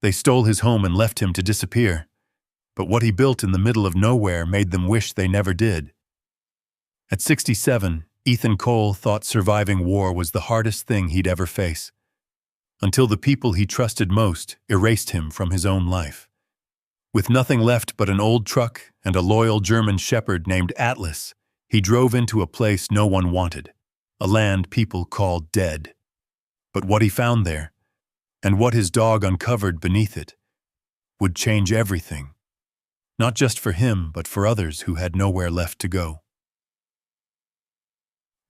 They stole his home and left him to disappear. But what he built in the middle of nowhere made them wish they never did. At 67, Ethan Cole thought surviving war was the hardest thing he'd ever face, until the people he trusted most erased him from his own life. With nothing left but an old truck and a loyal German shepherd named Atlas, he drove into a place no one wanted, a land people called dead. But what he found there, and what his dog uncovered beneath it, would change everything. Not just for him, but for others who had nowhere left to go.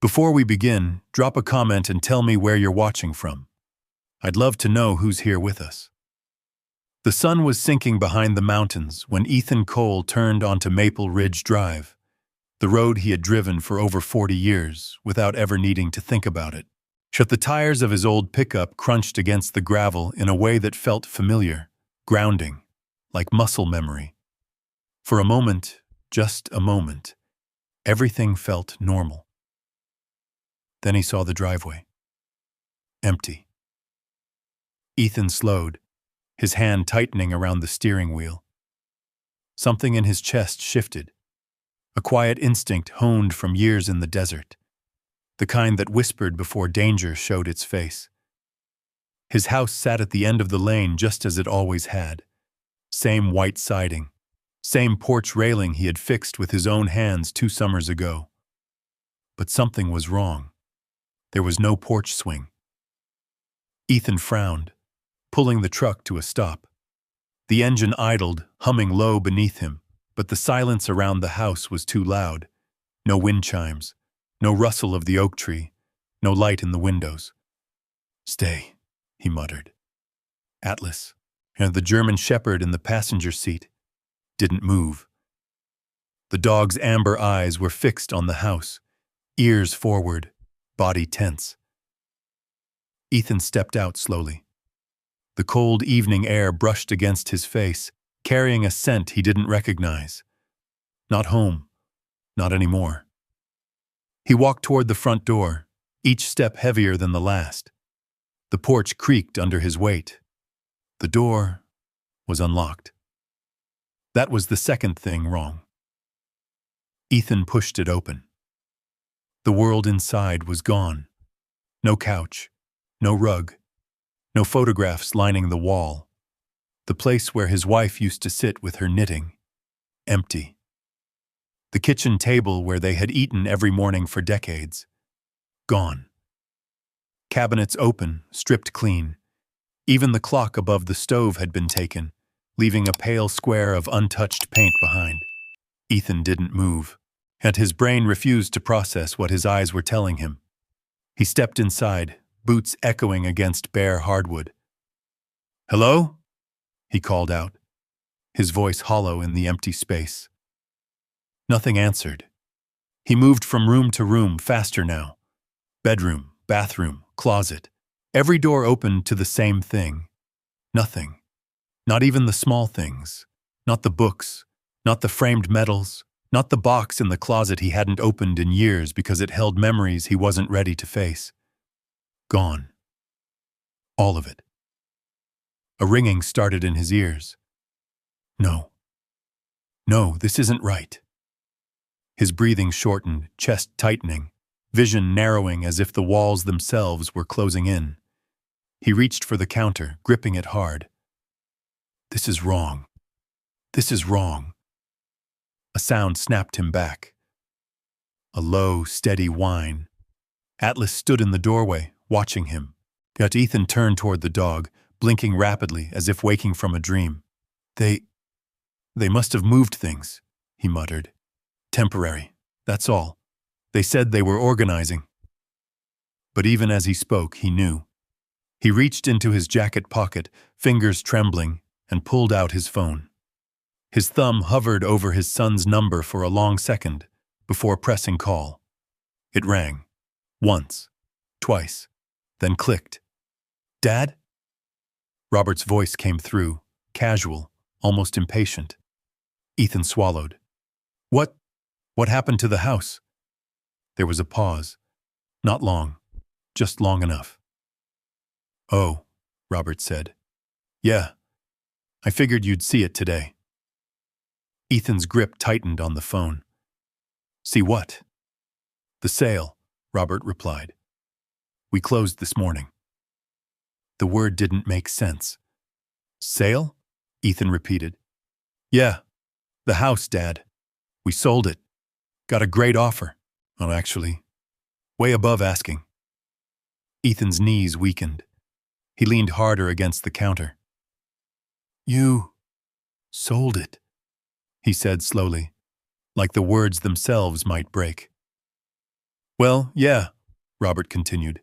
Before we begin, drop a comment and tell me where you're watching from. I'd love to know who's here with us. The sun was sinking behind the mountains when Ethan Cole turned onto Maple Ridge Drive, the road he had driven for over 40 years without ever needing to think about it. The tires of his old pickup crunched against the gravel in a way that felt familiar, grounding, like muscle memory. For a moment, just a moment, everything felt normal. Then he saw the driveway. Empty. Ethan slowed, his hand tightening around the steering wheel. Something in his chest shifted, a quiet instinct honed from years in the desert, the kind that whispered before danger showed its face. His house sat at the end of the lane just as it always had. Same white siding, same porch railing he had fixed with his own hands 2 summers ago. But something was wrong. There was no porch swing. Ethan frowned, pulling the truck to a stop. The engine idled, humming low beneath him, but the silence around the house was too loud. No wind chimes, no rustle of the oak tree, no light in the windows. "Stay," he muttered. Atlas, and the German shepherd in the passenger seat, didn't move. The dog's amber eyes were fixed on the house, ears forward, body tense. Ethan stepped out slowly. The cold evening air brushed against his face, carrying a scent he didn't recognize. Not home, not anymore. He walked toward the front door, each step heavier than the last. The porch creaked under his weight. The door was unlocked. That was the second thing wrong. Ethan pushed it open. The world inside was gone. No couch, no rug, no photographs lining the wall. The place where his wife used to sit with her knitting, empty. The kitchen table where they had eaten every morning for decades, gone. Cabinets open, stripped clean. Even the clock above the stove had been taken, leaving a pale square of untouched paint behind. Ethan didn't move, and his brain refused to process what his eyes were telling him. He stepped inside, boots echoing against bare hardwood. "Hello?" he called out, his voice hollow in the empty space. Nothing answered. He moved from room to room faster now. Bedroom, bathroom, closet. Every door opened to the same thing. Nothing. Not even the small things. Not the books. Not the framed medals. Not the box in the closet he hadn't opened in years because it held memories he wasn't ready to face. Gone. All of it. A ringing started in his ears. No. No, this isn't right. His breathing shortened, chest tightening, vision narrowing as if the walls themselves were closing in. He reached for the counter, gripping it hard. "This is wrong. This is wrong." A sound snapped him back. A low, steady whine. Atlas stood in the doorway, watching him. Yet Ethan turned toward the dog, blinking rapidly as if waking from a dream. They must have moved things," he muttered. "Temporary, that's all. They said they were organizing." But even as he spoke, he knew. He reached into his jacket pocket, fingers trembling, and pulled out his phone. His thumb hovered over his son's number for a long second before pressing call. It rang. Once, twice, then clicked. "Dad?" Robert's voice came through, casual, almost impatient. Ethan swallowed. What happened to the house?" There was a pause. Not long, just long enough. "Oh," Robert said. "Yeah, I figured you'd see it today. Ethan's grip tightened on the phone. See what? The sale, Robert replied. We closed this morning. The word didn't make sense. Sale? Ethan repeated. Yeah, the house, Dad. We sold it. Got a great offer. Well, actually, way above asking. Ethan's knees weakened. He leaned harder against the counter. You sold it, he said slowly, like the words themselves might break. Well, yeah, Robert continued,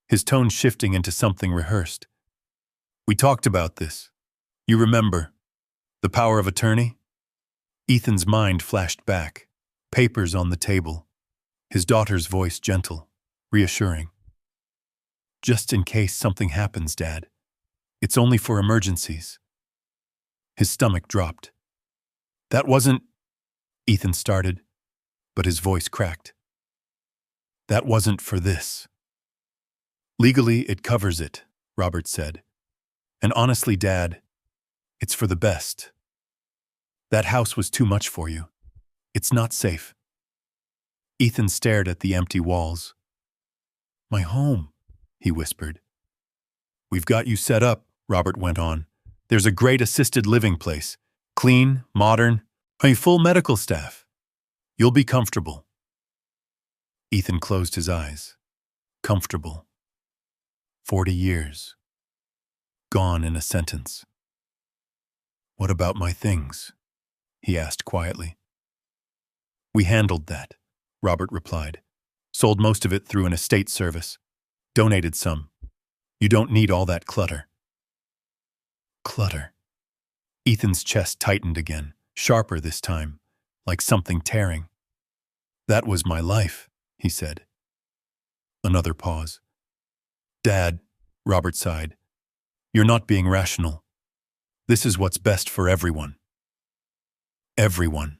his tone shifting into something rehearsed. We talked about this. You remember, the power of attorney? Ethan's mind flashed back, papers on the table, his daughter's voice gentle, reassuring. Just in case something happens, Dad. It's only for emergencies. His stomach dropped. That wasn't... Ethan started, but his voice cracked. That wasn't for this. Legally, it covers it, Robert said. And honestly, Dad, it's for the best. That house was too much for you. It's not safe. Ethan stared at the empty walls. My home, he whispered. We've got you set up, Robert went on. There's a great assisted living place. Clean, modern, a full medical staff. You'll be comfortable. Ethan closed his eyes. Comfortable. 40 years. Gone in a sentence. What about my things? He asked quietly. We handled that, Robert replied. Sold most of it through an estate service. Donated some. You don't need all that clutter. Clutter. Ethan's chest tightened again, sharper this time, like something tearing. That was my life, he said. Another pause. Dad, Robert sighed. You're not being rational. This is what's best for everyone. Everyone.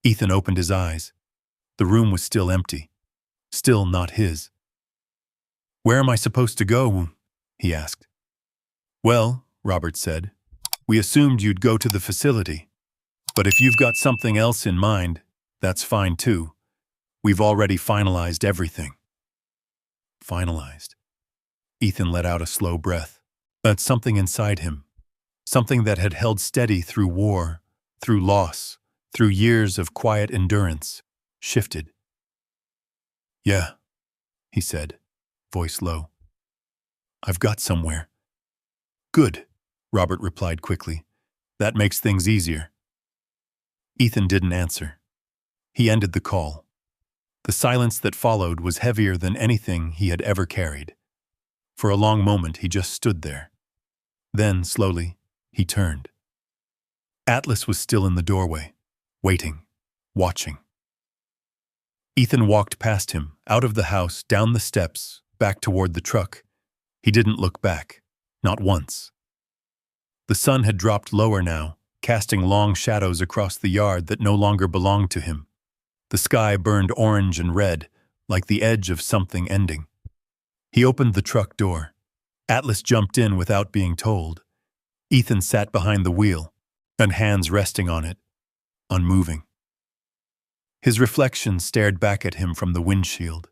Ethan opened his eyes. The room was still empty. Still not his. Where am I supposed to go? He asked. Well, Robert said, we assumed you'd go to the facility. But if you've got something else in mind, that's fine too. We've already finalized everything. Finalized. Ethan let out a slow breath. But something inside him, something that had held steady through war, through loss, through years of quiet endurance, shifted. Yeah, he said, voice low. I've got somewhere. Good, Robert replied quickly. That makes things easier. Ethan didn't answer. He ended the call. The silence that followed was heavier than anything he had ever carried. For a long moment he just stood there. Then, slowly, he turned. Atlas was still in the doorway, waiting, watching. Ethan walked past him, out of the house, down the steps, back toward the truck. He didn't look back, not once. The sun had dropped lower now, casting long shadows across the yard that no longer belonged to him. The sky burned orange and red, like the edge of something ending. He opened the truck door. Atlas jumped in without being told. Ethan sat behind the wheel, and hands resting on it, unmoving. His reflection stared back at him from the windshield,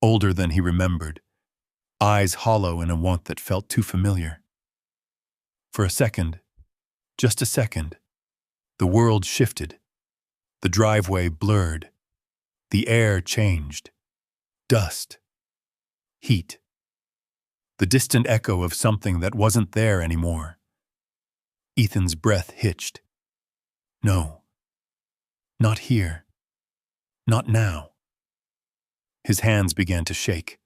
older than he remembered, eyes hollow in a want that felt too familiar. For a second, just a second, the world shifted. The driveway blurred. The air changed. Dust. Heat. The distant echo of something that wasn't there anymore. Ethan's breath hitched. No. Not here. Not now. His hands began to shake.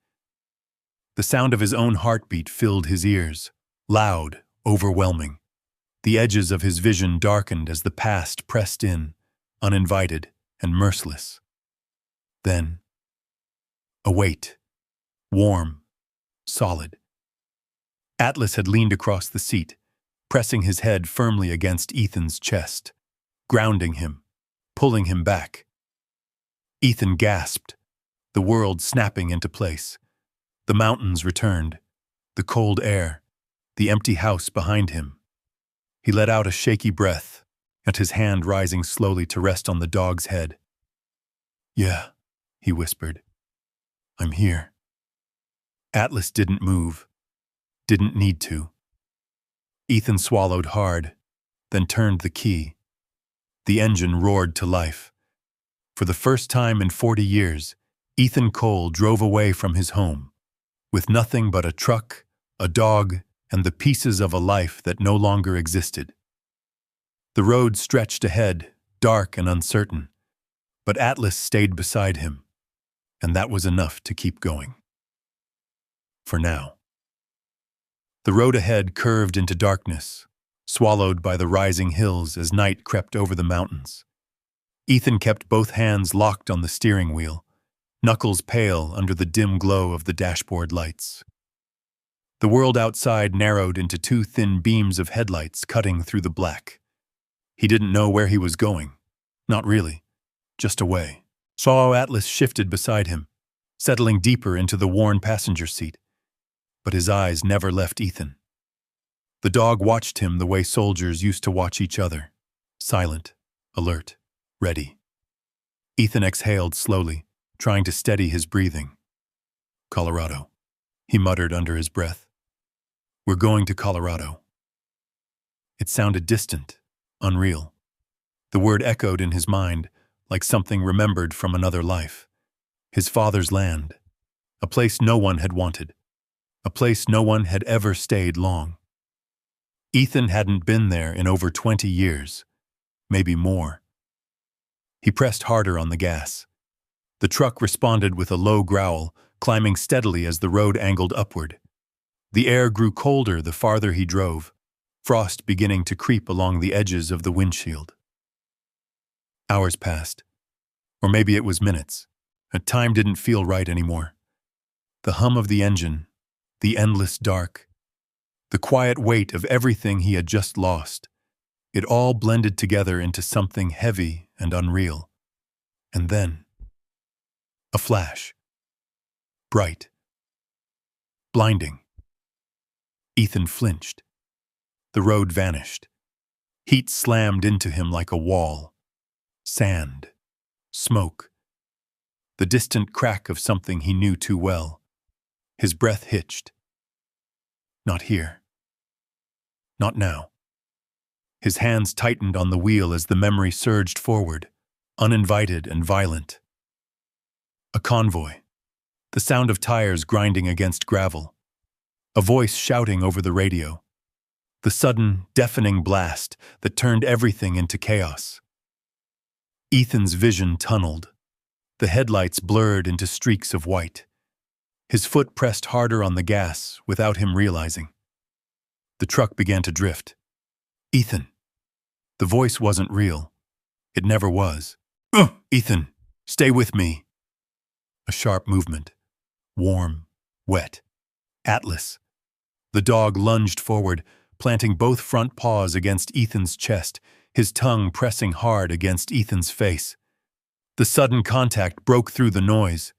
The sound of his own heartbeat filled his ears, loud, overwhelming. The edges of his vision darkened as the past pressed in, uninvited and merciless. Then, a weight, warm, solid. Atlas had leaned across the seat, pressing his head firmly against Ethan's chest, grounding him, pulling him back. Ethan gasped, the world snapping into place. The mountains returned, the cold air, the empty house behind him. He let out a shaky breath, and his hand rising slowly to rest on the dog's head. "Yeah," he whispered. "I'm here." Atlas didn't move. Didn't need to. Ethan swallowed hard, then turned the key. The engine roared to life. For the first time in 40 years, Ethan Cole drove away from his home, with nothing but a truck, a dog, and the pieces of a life that no longer existed. The road stretched ahead, dark and uncertain, but Atlas stayed beside him, and that was enough to keep going. For now. The road ahead curved into darkness, swallowed by the rising hills as night crept over the mountains. Ethan kept both hands locked on the steering wheel, knuckles pale under the dim glow of the dashboard lights. The world outside narrowed into two thin beams of headlights cutting through the black. He didn't know where he was going. Not really. Just away. Saw how Atlas shifted beside him, settling deeper into the worn passenger seat. But his eyes never left Ethan. The dog watched him the way soldiers used to watch each other. Silent, alert, ready. Ethan exhaled slowly, trying to steady his breathing. "Colorado," he muttered under his breath. "We're going to Colorado." It sounded distant, unreal. The word echoed in his mind like something remembered from another life. His father's land, a place no one had wanted, a place no one had ever stayed long. Ethan hadn't been there in over 20 years, maybe more. He pressed harder on the gas. The truck responded with a low growl, climbing steadily as the road angled upward. The air grew colder the farther he drove, frost beginning to creep along the edges of the windshield. Hours passed, or maybe it was minutes, and time didn't feel right anymore. The hum of the engine, the endless dark, the quiet weight of everything he had just lost, it all blended together into something heavy and unreal. And then, a flash. Bright. Blinding. Ethan flinched. The road vanished. Heat slammed into him like a wall. Sand. Smoke. The distant crack of something he knew too well. His breath hitched. Not here. Not now. His hands tightened on the wheel as the memory surged forward, uninvited and violent. A convoy. The sound of tires grinding against gravel. A voice shouting over the radio. The sudden, deafening blast that turned everything into chaos. Ethan's vision tunneled. The headlights blurred into streaks of white. His foot pressed harder on the gas without him realizing. The truck began to drift. "Ethan." The voice wasn't real. It never was. "Ethan, stay with me." A sharp movement. Warm, wet. Atlas. The dog lunged forward, planting both front paws against Ethan's chest, his tongue pressing hard against Ethan's face. The sudden contact broke through the noise.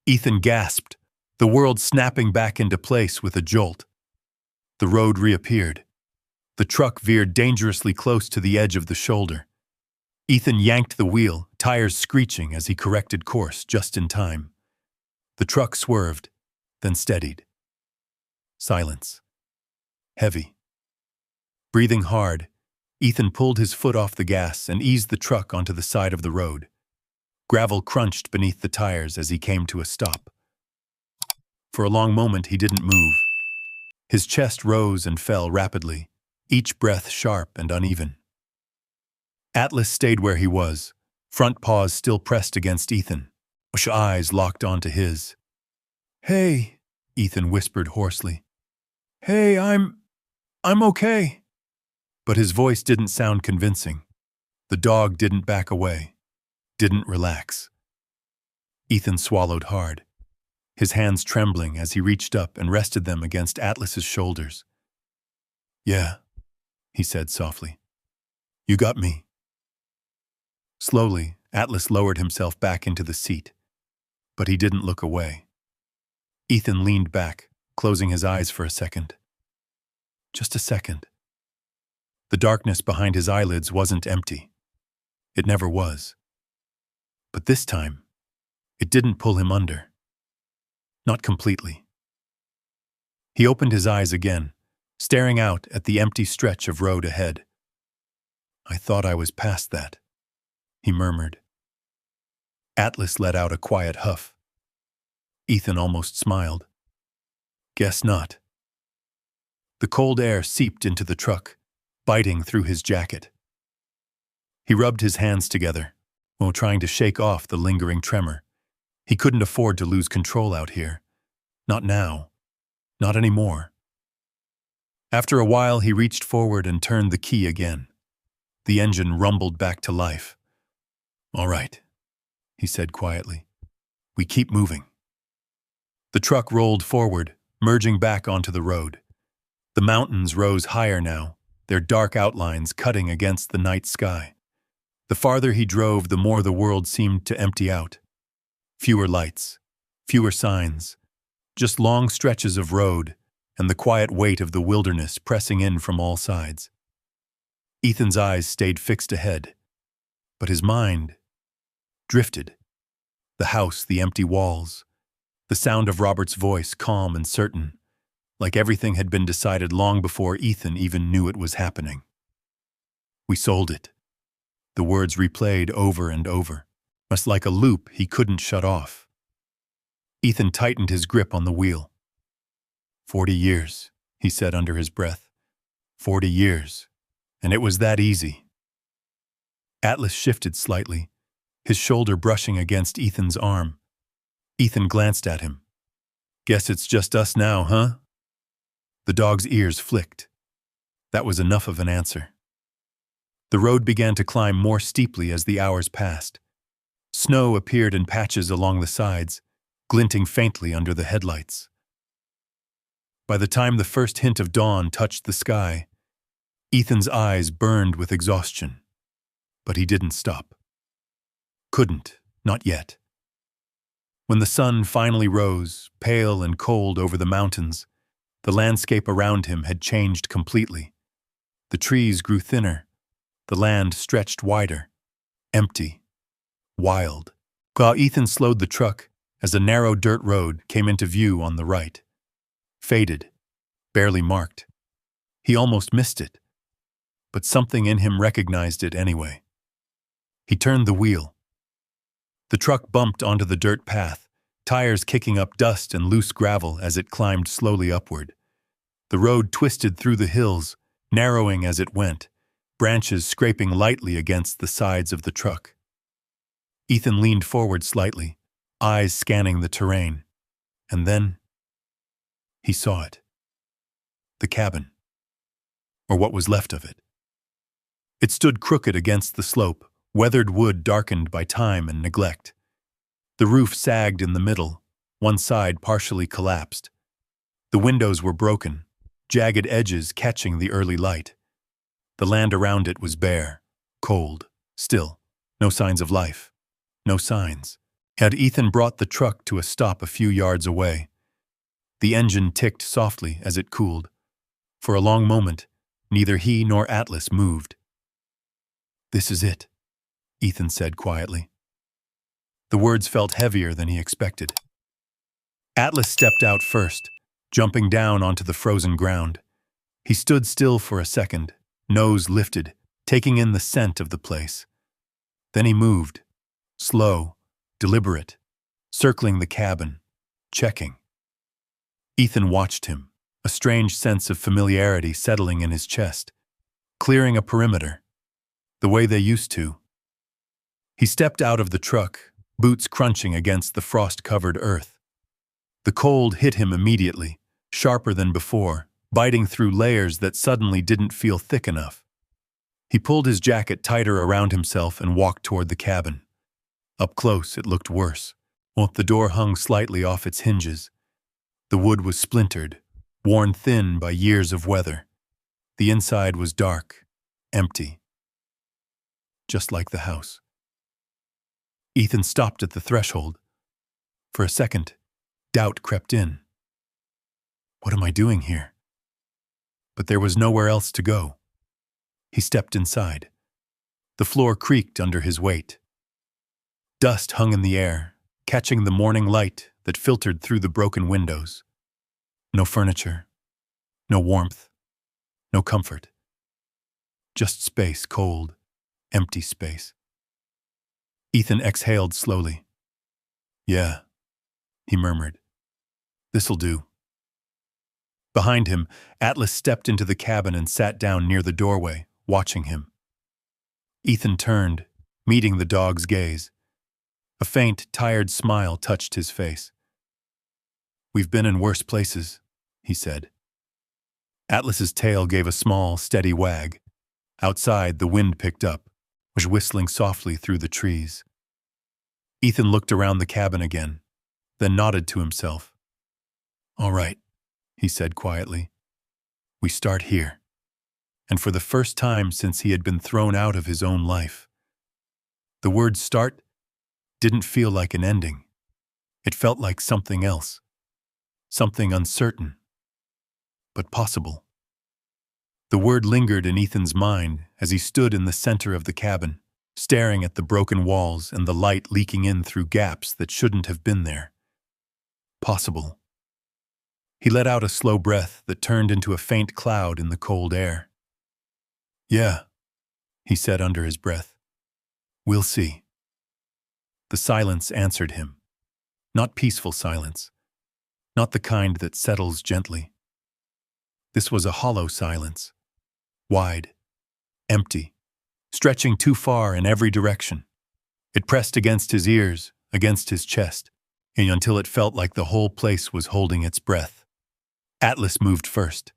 Ethan gasped, the world snapping back into place with a jolt. The road reappeared. The truck veered dangerously close to the edge of the shoulder. Ethan yanked the wheel, tires screeching as he corrected course just in time. The truck swerved, then steadied. Silence. Heavy. Breathing hard, Ethan pulled his foot off the gas and eased the truck onto the side of the road. Gravel crunched beneath the tires as he came to a stop. For a long moment he didn't move. His chest rose and fell rapidly, each breath sharp and uneven. Atlas stayed where he was, front paws still pressed against Ethan, eyes locked onto his. "Hey," Ethan whispered hoarsely. "Hey, I'm okay." But his voice didn't sound convincing. The dog didn't back away, didn't relax. Ethan swallowed hard, his hands trembling as he reached up and rested them against Atlas's shoulders. "Yeah," he said softly. "You got me." Slowly, Atlas lowered himself back into the seat, but he didn't look away. Ethan leaned back, closing his eyes for a second. Just a second. The darkness behind his eyelids wasn't empty. It never was. But this time, it didn't pull him under. Not completely. He opened his eyes again, staring out at the empty stretch of road ahead. "I thought I was past that," he murmured. Atlas let out a quiet huff. Ethan almost smiled. "Guess not." The cold air seeped into the truck, biting through his jacket. He rubbed his hands together, while trying to shake off the lingering tremor. He couldn't afford to lose control out here. Not now. Not anymore. After a while, he reached forward and turned the key again. The engine rumbled back to life. "All right," he said quietly. "We keep moving." The truck rolled forward, merging back onto the road. The mountains rose higher now, their dark outlines cutting against the night sky. The farther he drove, the more the world seemed to empty out. Fewer lights, fewer signs, just long stretches of road and the quiet weight of the wilderness pressing in from all sides. Ethan's eyes stayed fixed ahead, but his mind drifted. The house, the empty walls, the sound of Robert's voice, calm and certain, like everything had been decided long before Ethan even knew it was happening. "We sold it." The words replayed over and over, much like a loop he couldn't shut off. Ethan tightened his grip on the wheel. 40 years, he said under his breath. 40 years. And it was that easy. Atlas shifted slightly, his shoulder brushing against Ethan's arm. Ethan glanced at him. "Guess it's just us now, huh?" The dog's ears flicked. That was enough of an answer. The road began to climb more steeply as the hours passed. Snow appeared in patches along the sides, glinting faintly under the headlights. By the time the first hint of dawn touched the sky, Ethan's eyes burned with exhaustion. But he didn't stop. Couldn't, not yet. When the sun finally rose, pale and cold over the mountains, the landscape around him had changed completely. The trees grew thinner, the land stretched wider, empty, wild. While Ethan slowed the truck as a narrow dirt road came into view on the right. Faded, barely marked. He almost missed it, but something in him recognized it anyway. He turned the wheel. The truck bumped onto the dirt path, tires kicking up dust and loose gravel as it climbed slowly upward. The road twisted through the hills, narrowing as it went, branches scraping lightly against the sides of the truck. Ethan leaned forward slightly, eyes scanning the terrain, and then he saw it. The cabin, or what was left of it. It stood crooked against the slope, weathered wood darkened by time and neglect. The roof sagged in the middle, one side partially collapsed. The windows were broken, jagged edges catching the early light. The land around it was bare, cold, still, no signs of life, no signs. Had Ethan brought the truck to a stop a few yards away. The engine ticked softly as it cooled. For a long moment, neither he nor Atlas moved. "This is it," Ethan said quietly. The words felt heavier than he expected. Atlas stepped out first, jumping down onto the frozen ground. He stood still for a second, nose lifted, taking in the scent of the place. Then he moved, slow, deliberate, circling the cabin, checking. Ethan watched him, a strange sense of familiarity settling in his chest, clearing a perimeter, the way they used to. He stepped out of the truck, boots crunching against the frost-covered earth. The cold hit him immediately, sharper than before, biting through layers that suddenly didn't feel thick enough. He pulled his jacket tighter around himself and walked toward the cabin. Up close, it looked worse. The door hung slightly off its hinges. The wood was splintered, worn thin by years of weather. The inside was dark, empty. Just like the house. Ethan stopped at the threshold. For a second, doubt crept in. What am I doing here? But there was nowhere else to go. He stepped inside. The floor creaked under his weight. Dust hung in the air, catching the morning light that filtered through the broken windows. No furniture, no warmth, no comfort. Just space, cold, empty space. Ethan exhaled slowly. "Yeah," he murmured. "This'll do." Behind him, Atlas stepped into the cabin and sat down near the doorway, watching him. Ethan turned, meeting the dog's gaze. A faint, tired smile touched his face. "We've been in worse places," he said. Atlas's tail gave a small, steady wag. Outside, the wind picked up, was whistling softly through the trees. Ethan looked around the cabin again, then nodded to himself. "All right," he said quietly. "We start here." And for the first time since he had been thrown out of his own life. The word start didn't feel like an ending. It felt like something else. Something uncertain, but possible. The word lingered in Ethan's mind as he stood in the center of the cabin, staring at the broken walls and the light leaking in through gaps that shouldn't have been there. Possible. He let out a slow breath that turned into a faint cloud in the cold air. "Yeah," he said under his breath. "We'll see." The silence answered him. Not peaceful silence. Not the kind that settles gently. This was a hollow silence. Wide. Empty. Stretching too far in every direction. It pressed against his ears, against his chest, until it felt like the whole place was holding its breath. Atlas moved first.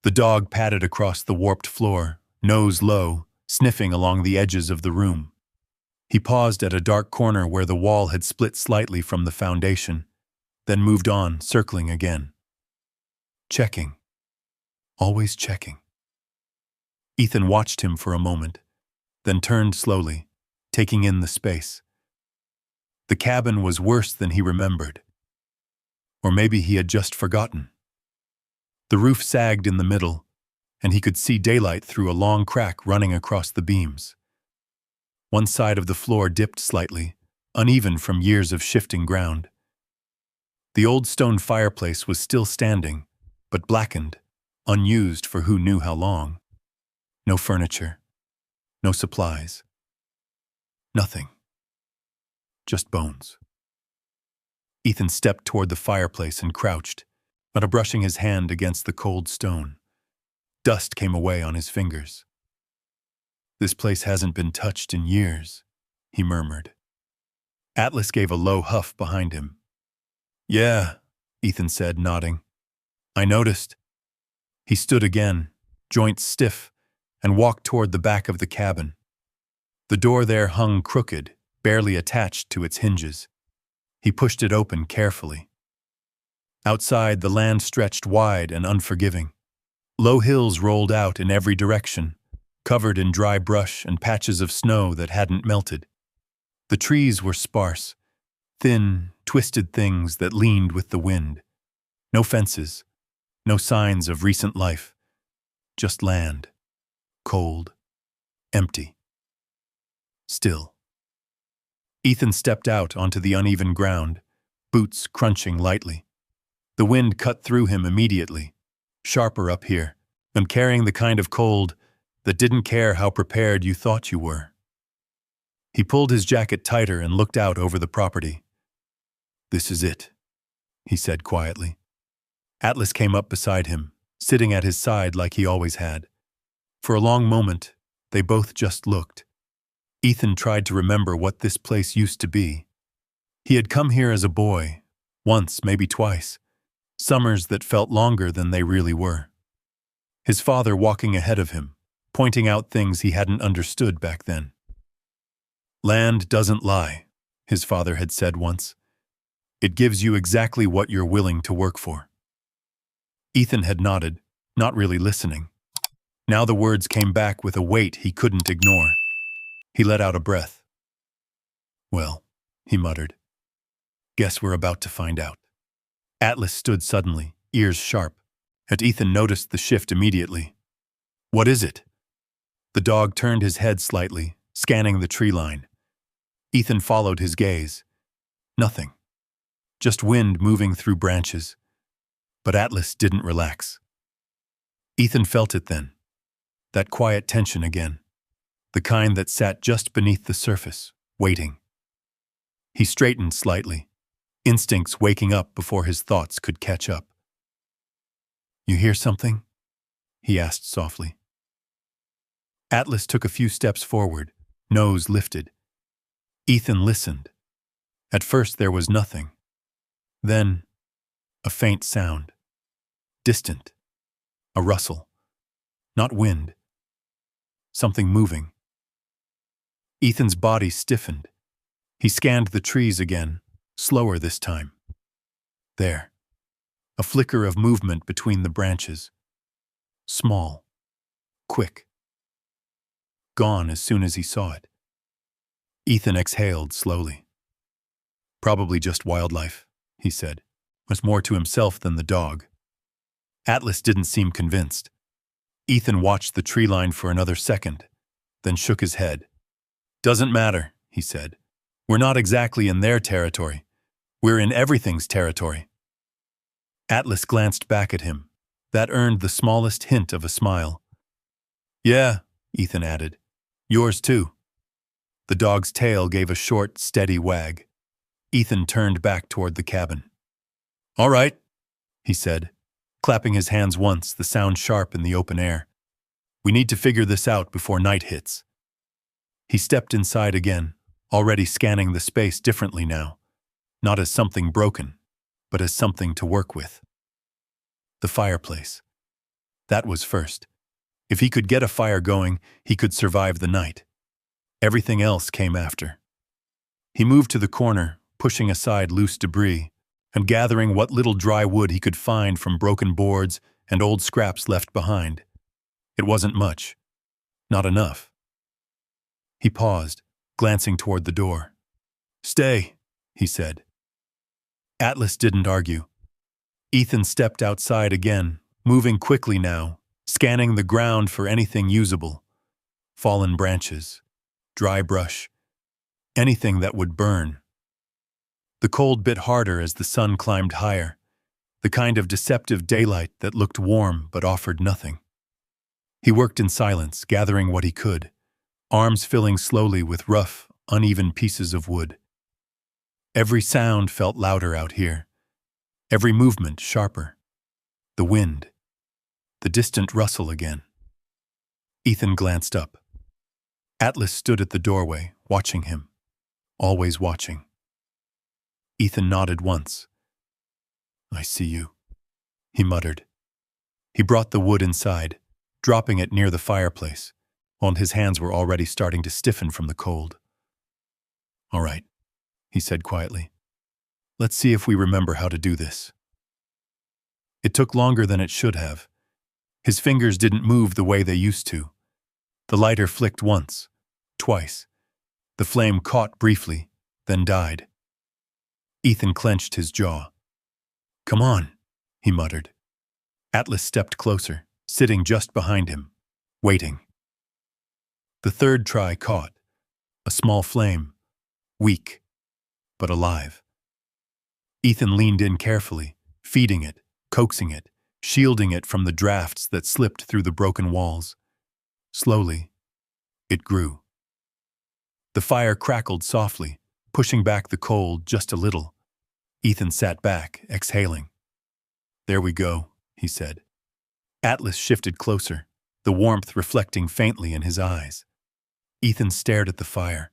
The dog padded across the warped floor, nose low, sniffing along the edges of the room. He paused at a dark corner where the wall had split slightly from the foundation, then moved on, circling again. Checking. Always checking. Ethan watched him for a moment, then turned slowly, taking in the space. The cabin was worse than he remembered. Or maybe he had just forgotten. The roof sagged in the middle, and he could see daylight through a long crack running across the beams. One side of the floor dipped slightly, uneven from years of shifting ground. The old stone fireplace was still standing, but blackened, unused for who knew how long. No furniture, no supplies. Nothing. Just bones. Ethan stepped toward the fireplace and crouched, not brushing his hand against the cold stone. Dust came away on his fingers. "This place hasn't been touched in years," he murmured. Atlas gave a low huff behind him. "Yeah," Ethan said, nodding. "I noticed." He stood again, joints stiff, and walked toward the back of the cabin. The door there hung crooked, barely attached to its hinges. He pushed it open carefully. Outside, the land stretched wide and unforgiving. Low hills rolled out in every direction, covered in dry brush and patches of snow that hadn't melted. The trees were sparse, thin, twisted things that leaned with the wind. No fences, no signs of recent life. Just land. Cold. Empty. Still. Ethan stepped out onto the uneven ground, boots crunching lightly. The wind cut through him immediately, sharper up here, and carrying the kind of cold that didn't care how prepared you thought you were. He pulled his jacket tighter and looked out over the property. "This is it," he said quietly. Atlas came up beside him, sitting at his side like he always had. For a long moment, they both just looked. Ethan tried to remember what this place used to be. He had come here as a boy, once, maybe twice, summers that felt longer than they really were. His father walking ahead of him, pointing out things he hadn't understood back then. "Land doesn't lie," his father had said once. "It gives you exactly what you're willing to work for." Ethan had nodded, not really listening. Now the words came back with a weight he couldn't ignore. He let out a breath. "Well," he muttered. "Guess we're about to find out." Atlas stood suddenly, ears sharp, and Ethan noticed the shift immediately. "What is it?" The dog turned his head slightly, scanning the tree line. Ethan followed his gaze. Nothing. Just wind moving through branches. But Atlas didn't relax. Ethan felt it then. That quiet tension again. The kind that sat just beneath the surface, waiting. He straightened slightly, instincts waking up before his thoughts could catch up. "You hear something?" he asked softly. Atlas took a few steps forward, nose lifted. Ethan listened. At first there was nothing. Then, a faint sound. Distant. A rustle. Not wind. Something moving. Ethan's body stiffened. He scanned the trees again, slower this time. There. A flicker of movement between the branches. Small. Quick. Gone as soon as he saw it. Ethan exhaled slowly. "Probably just wildlife," he said, much more to himself than the dog. Atlas didn't seem convinced. Ethan watched the tree line for another second, then shook his head. "Doesn't matter," he said. "We're not exactly in their territory. We're in everything's territory." Atlas glanced back at him. That earned the smallest hint of a smile. "Yeah," Ethan added. "Yours too." The dog's tail gave a short, steady wag. Ethan turned back toward the cabin. "All right," he said, clapping his hands once, the sound sharp in the open air. "We need to figure this out before night hits." He stepped inside again, already scanning the space differently now, not as something broken, but as something to work with. The fireplace. That was first. If he could get a fire going, he could survive the night. Everything else came after. He moved to the corner, pushing aside loose debris, and gathering what little dry wood he could find from broken boards and old scraps left behind. It wasn't much. Not enough. He paused, glancing toward the door. "Stay," he said. Atlas didn't argue. Ethan stepped outside again, moving quickly now, scanning the ground for anything usable. Fallen branches, dry brush, anything that would burn. The cold bit harder as the sun climbed higher, the kind of deceptive daylight that looked warm but offered nothing. He worked in silence, gathering what he could, arms filling slowly with rough, uneven pieces of wood. Every sound felt louder out here, every movement sharper. The wind, the distant rustle again. Ethan glanced up. Atlas stood at the doorway, watching him, always watching. Ethan nodded once. "I see you," he muttered. He brought the wood inside, dropping it near the fireplace, while his hands were already starting to stiffen from the cold. "All right," he said quietly. "Let's see if we remember how to do this." It took longer than it should have. His fingers didn't move the way they used to. The lighter flicked once, twice. The flame caught briefly, then died. Ethan clenched his jaw. "Come on," he muttered. Atlas stepped closer, sitting just behind him, waiting. The third try caught. A small flame, weak, but alive. Ethan leaned in carefully, feeding it, coaxing it, shielding it from the drafts that slipped through the broken walls. Slowly, it grew. The fire crackled softly, pushing back the cold just a little. Ethan sat back, exhaling. "There we go," he said. Atlas shifted closer, the warmth reflecting faintly in his eyes. Ethan stared at the fire.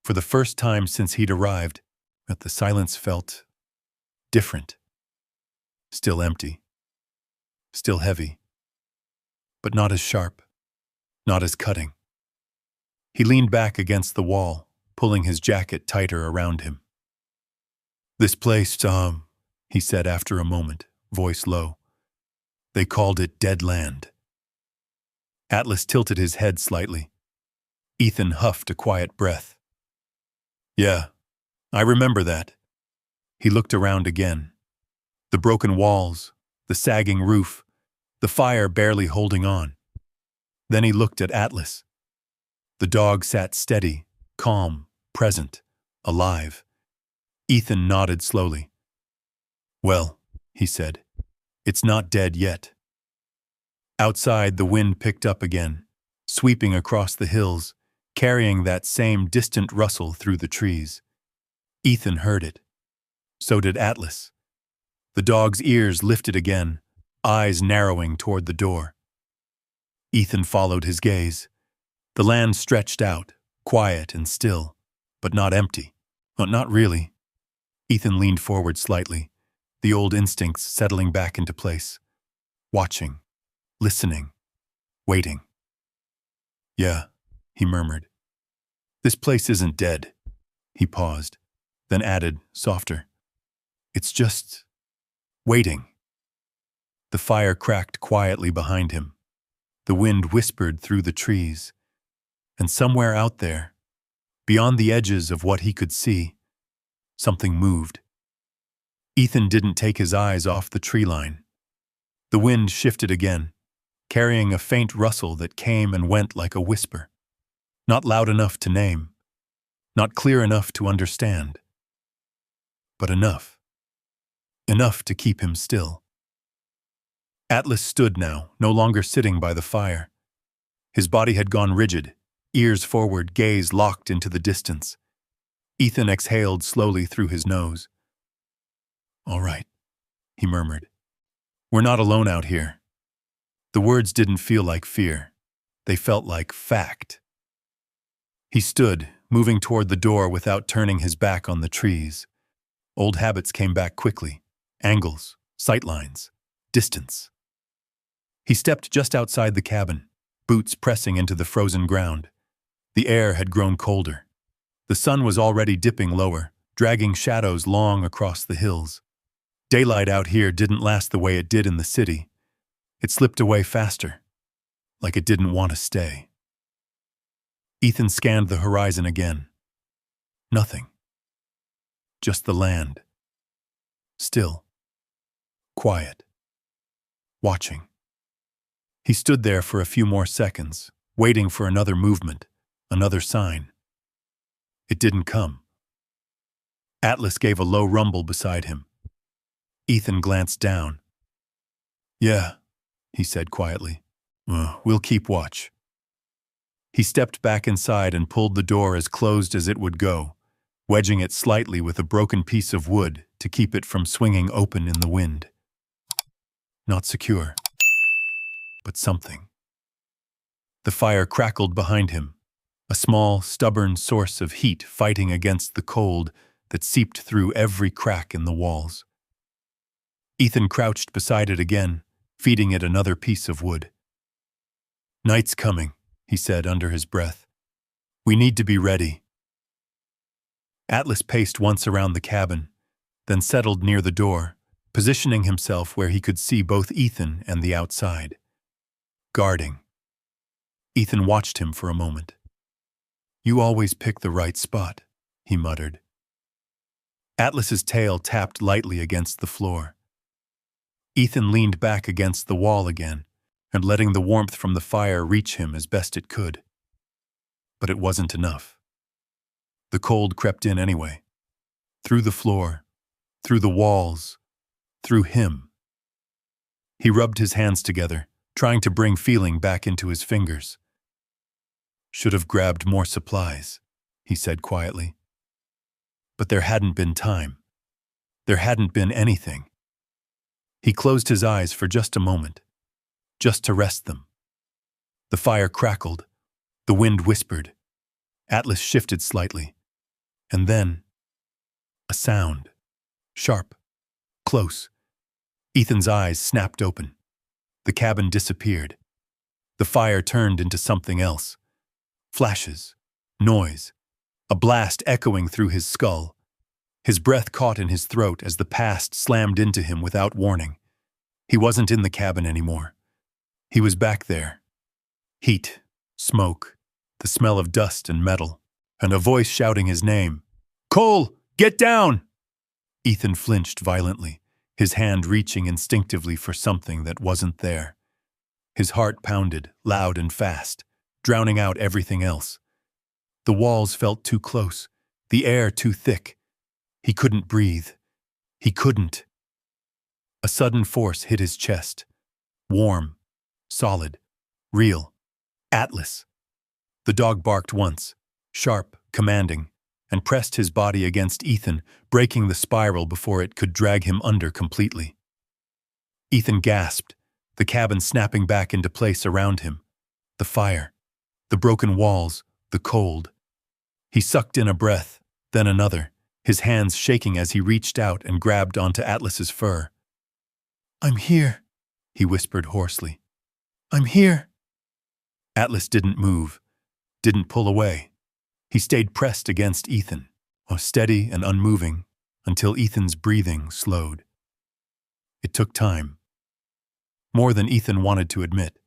For the first time since he'd arrived, but the silence felt different. Still empty. Still heavy. But not as sharp. Not as cutting. He leaned back against the wall, pulling his jacket tighter around him. "This place, he said after a moment, voice low. "They called it Dead Land." Atlas tilted his head slightly. Ethan huffed a quiet breath. "Yeah, I remember that." He looked around again. The broken walls, the sagging roof, the fire barely holding on. Then he looked at Atlas, The dog sat steady, calm, present, alive. Ethan nodded slowly. "Well," he said, "it's not dead yet." Outside, the wind picked up again, sweeping across the hills, carrying that same distant rustle through the trees. Ethan heard it. So did Atlas. The dog's ears lifted again, eyes narrowing toward the door. Ethan followed his gaze. The land stretched out, quiet and still, but not empty. Well, not really. Ethan leaned forward slightly, the old instincts settling back into place. Watching, listening, waiting. "Yeah," he murmured. "This place isn't dead." He paused, then added, softer, "It's just waiting." The fire cracked quietly behind him. The wind whispered through the trees. And somewhere out there, beyond the edges of what he could see, something moved. Ethan didn't take his eyes off the tree line. The wind shifted again, carrying a faint rustle that came and went like a whisper. Not loud enough to name, not clear enough to understand, but enough. Enough to keep him still. Atlas stood now, no longer sitting by the fire. His body had gone rigid, ears forward, gaze locked into the distance. Ethan exhaled slowly through his nose. "All right," he murmured. "We're not alone out here." The words didn't feel like fear. They felt like fact. He stood, moving toward the door without turning his back on the trees. Old habits came back quickly. Angles, sightlines, distance. He stepped just outside the cabin, boots pressing into the frozen ground. The air had grown colder. The sun was already dipping lower, dragging shadows long across the hills. Daylight out here didn't last the way it did in the city. It slipped away faster, like it didn't want to stay. Ethan scanned the horizon again. Nothing. Just the land. Still. Quiet. Watching. He stood there for a few more seconds, waiting for another movement, another sign. It didn't come. Atlas gave a low rumble beside him. Ethan glanced down. "Yeah," he said quietly. "We'll keep watch." He stepped back inside and pulled the door as closed as it would go, wedging it slightly with a broken piece of wood to keep it from swinging open in the wind. Not secure, but something. The fire crackled behind him, a small, stubborn source of heat fighting against the cold that seeped through every crack in the walls. Ethan crouched beside it again, feeding it another piece of wood. "Night's coming," he said under his breath. "We need to be ready." Atlas paced once around the cabin, then settled near the door, positioning himself where he could see both Ethan and the outside. Guarding. Ethan watched him for a moment. "You always pick the right spot," he muttered. Atlas's tail tapped lightly against the floor. Ethan leaned back against the wall again, and letting the warmth from the fire reach him as best it could. But it wasn't enough. The cold crept in anyway. Through the floor, through the walls, through him. He rubbed his hands together, trying to bring feeling back into his fingers. "Should have grabbed more supplies," he said quietly. But there hadn't been time. There hadn't been anything. He closed his eyes for just a moment, just to rest them. The fire crackled. The wind whispered. Atlas shifted slightly. And then, a sound. Sharp. Close. Ethan's eyes snapped open. The cabin disappeared. The fire turned into something else. Flashes. Noise. A blast echoing through his skull. His breath caught in his throat as the past slammed into him without warning. He wasn't in the cabin anymore. He was back there. Heat, smoke, the smell of dust and metal, and a voice shouting his name. "Cole, get down!" Ethan flinched violently, his hand reaching instinctively for something that wasn't there. His heart pounded, loud and fast, drowning out everything else. The walls felt too close, the air too thick. He couldn't breathe. He couldn't. A sudden force hit his chest. Warm, solid, real. Atlas. The dog barked once, sharp, commanding, and pressed his body against Ethan, breaking the spiral before it could drag him under completely. Ethan gasped, the cabin snapping back into place around him. The fire, the broken walls, the cold. He sucked in a breath, then another, his hands shaking as he reached out and grabbed onto Atlas's fur. "I'm here," he whispered hoarsely. "I'm here." Atlas didn't move, didn't pull away. He stayed pressed against Ethan, steady and unmoving, until Ethan's breathing slowed. It took time. More than Ethan wanted to admit.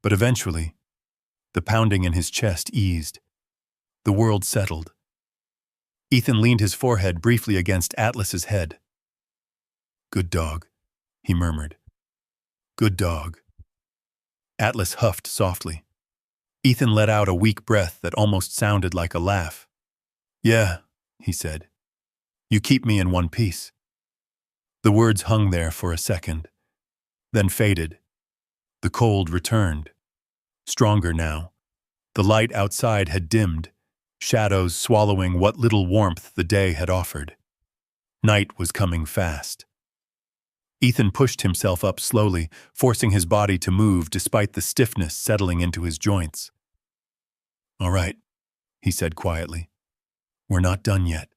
But eventually, the pounding in his chest eased. The world settled. Ethan leaned his forehead briefly against Atlas's head. "Good dog," he murmured. "Good dog." Atlas huffed softly. Ethan let out a weak breath that almost sounded like a laugh. "Yeah," he said. "You keep me in one piece." The words hung there for a second, then faded. The cold returned. Stronger now. The light outside had dimmed, shadows swallowing what little warmth the day had offered. Night was coming fast. Ethan pushed himself up slowly, forcing his body to move despite the stiffness settling into his joints. "All right," he said quietly. "We're not done yet."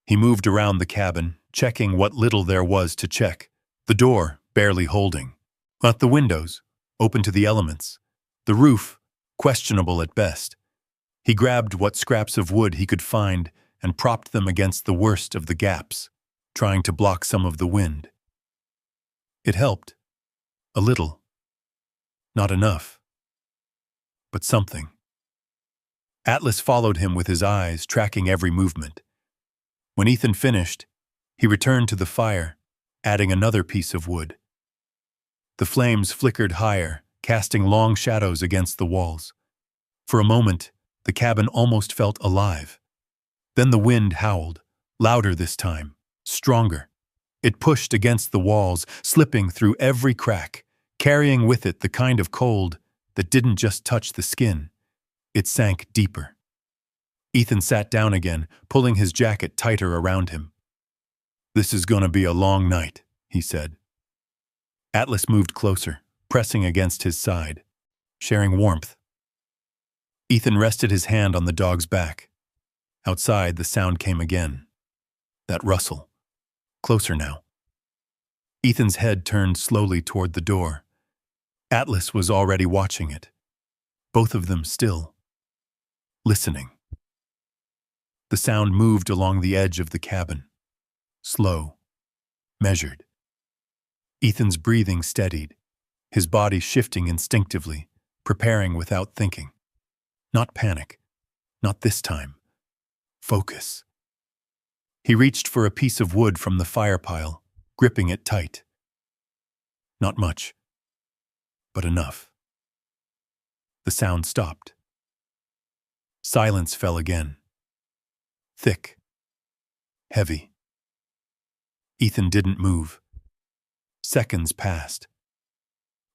He moved around the cabin, checking what little there was to check. The door, barely holding. But the windows, open to the elements. The roof, questionable at best. He grabbed what scraps of wood he could find and propped them against the worst of the gaps, trying to block some of the wind. It helped. A little. Not enough. But something. Atlas followed him with his eyes, tracking every movement. When Ethan finished, he returned to the fire, adding another piece of wood. The flames flickered higher, casting long shadows against the walls. For a moment, the cabin almost felt alive. Then the wind howled, louder this time, stronger. It pushed against the walls, slipping through every crack, carrying with it the kind of cold that didn't just touch the skin. It sank deeper. Ethan sat down again, pulling his jacket tighter around him. "This is gonna be a long night," he said. Atlas moved closer, pressing against his side, sharing warmth. Ethan rested his hand on the dog's back. Outside, the sound came again. That rustle. Closer now. Ethan's head turned slowly toward the door. Atlas was already watching it. Both of them still. Listening. The sound moved along the edge of the cabin. Slow. Measured. Ethan's breathing steadied, his body shifting instinctively, preparing without thinking. Not panic. Not this time. Focus. He reached for a piece of wood from the fire pile, gripping it tight. Not much, but enough. The sound stopped. Silence fell again. Thick. Heavy. Ethan didn't move. Seconds passed.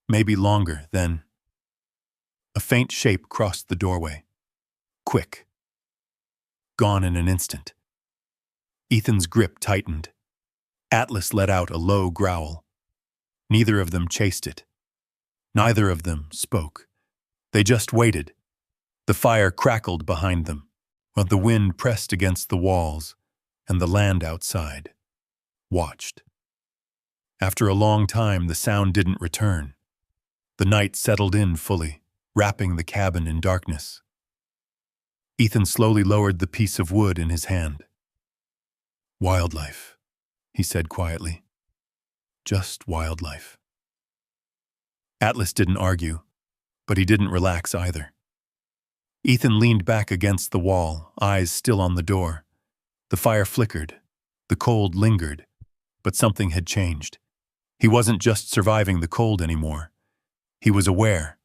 Maybe longer, then. A faint shape crossed the doorway. Quick. Gone in an instant. Ethan's grip tightened. Atlas let out a low growl. Neither of them chased it. Neither of them spoke. They just waited. The fire crackled behind them, while the wind pressed against the walls, and the land outside watched. After a long time, the sound didn't return. The night settled in fully, wrapping the cabin in darkness. Ethan slowly lowered the piece of wood in his hand. "Wildlife," he said quietly. "Just wildlife." Atlas didn't argue, but he didn't relax either. Ethan leaned back against the wall, eyes still on the door. The fire flickered. The cold lingered. But something had changed. He wasn't just surviving the cold anymore. He was aware,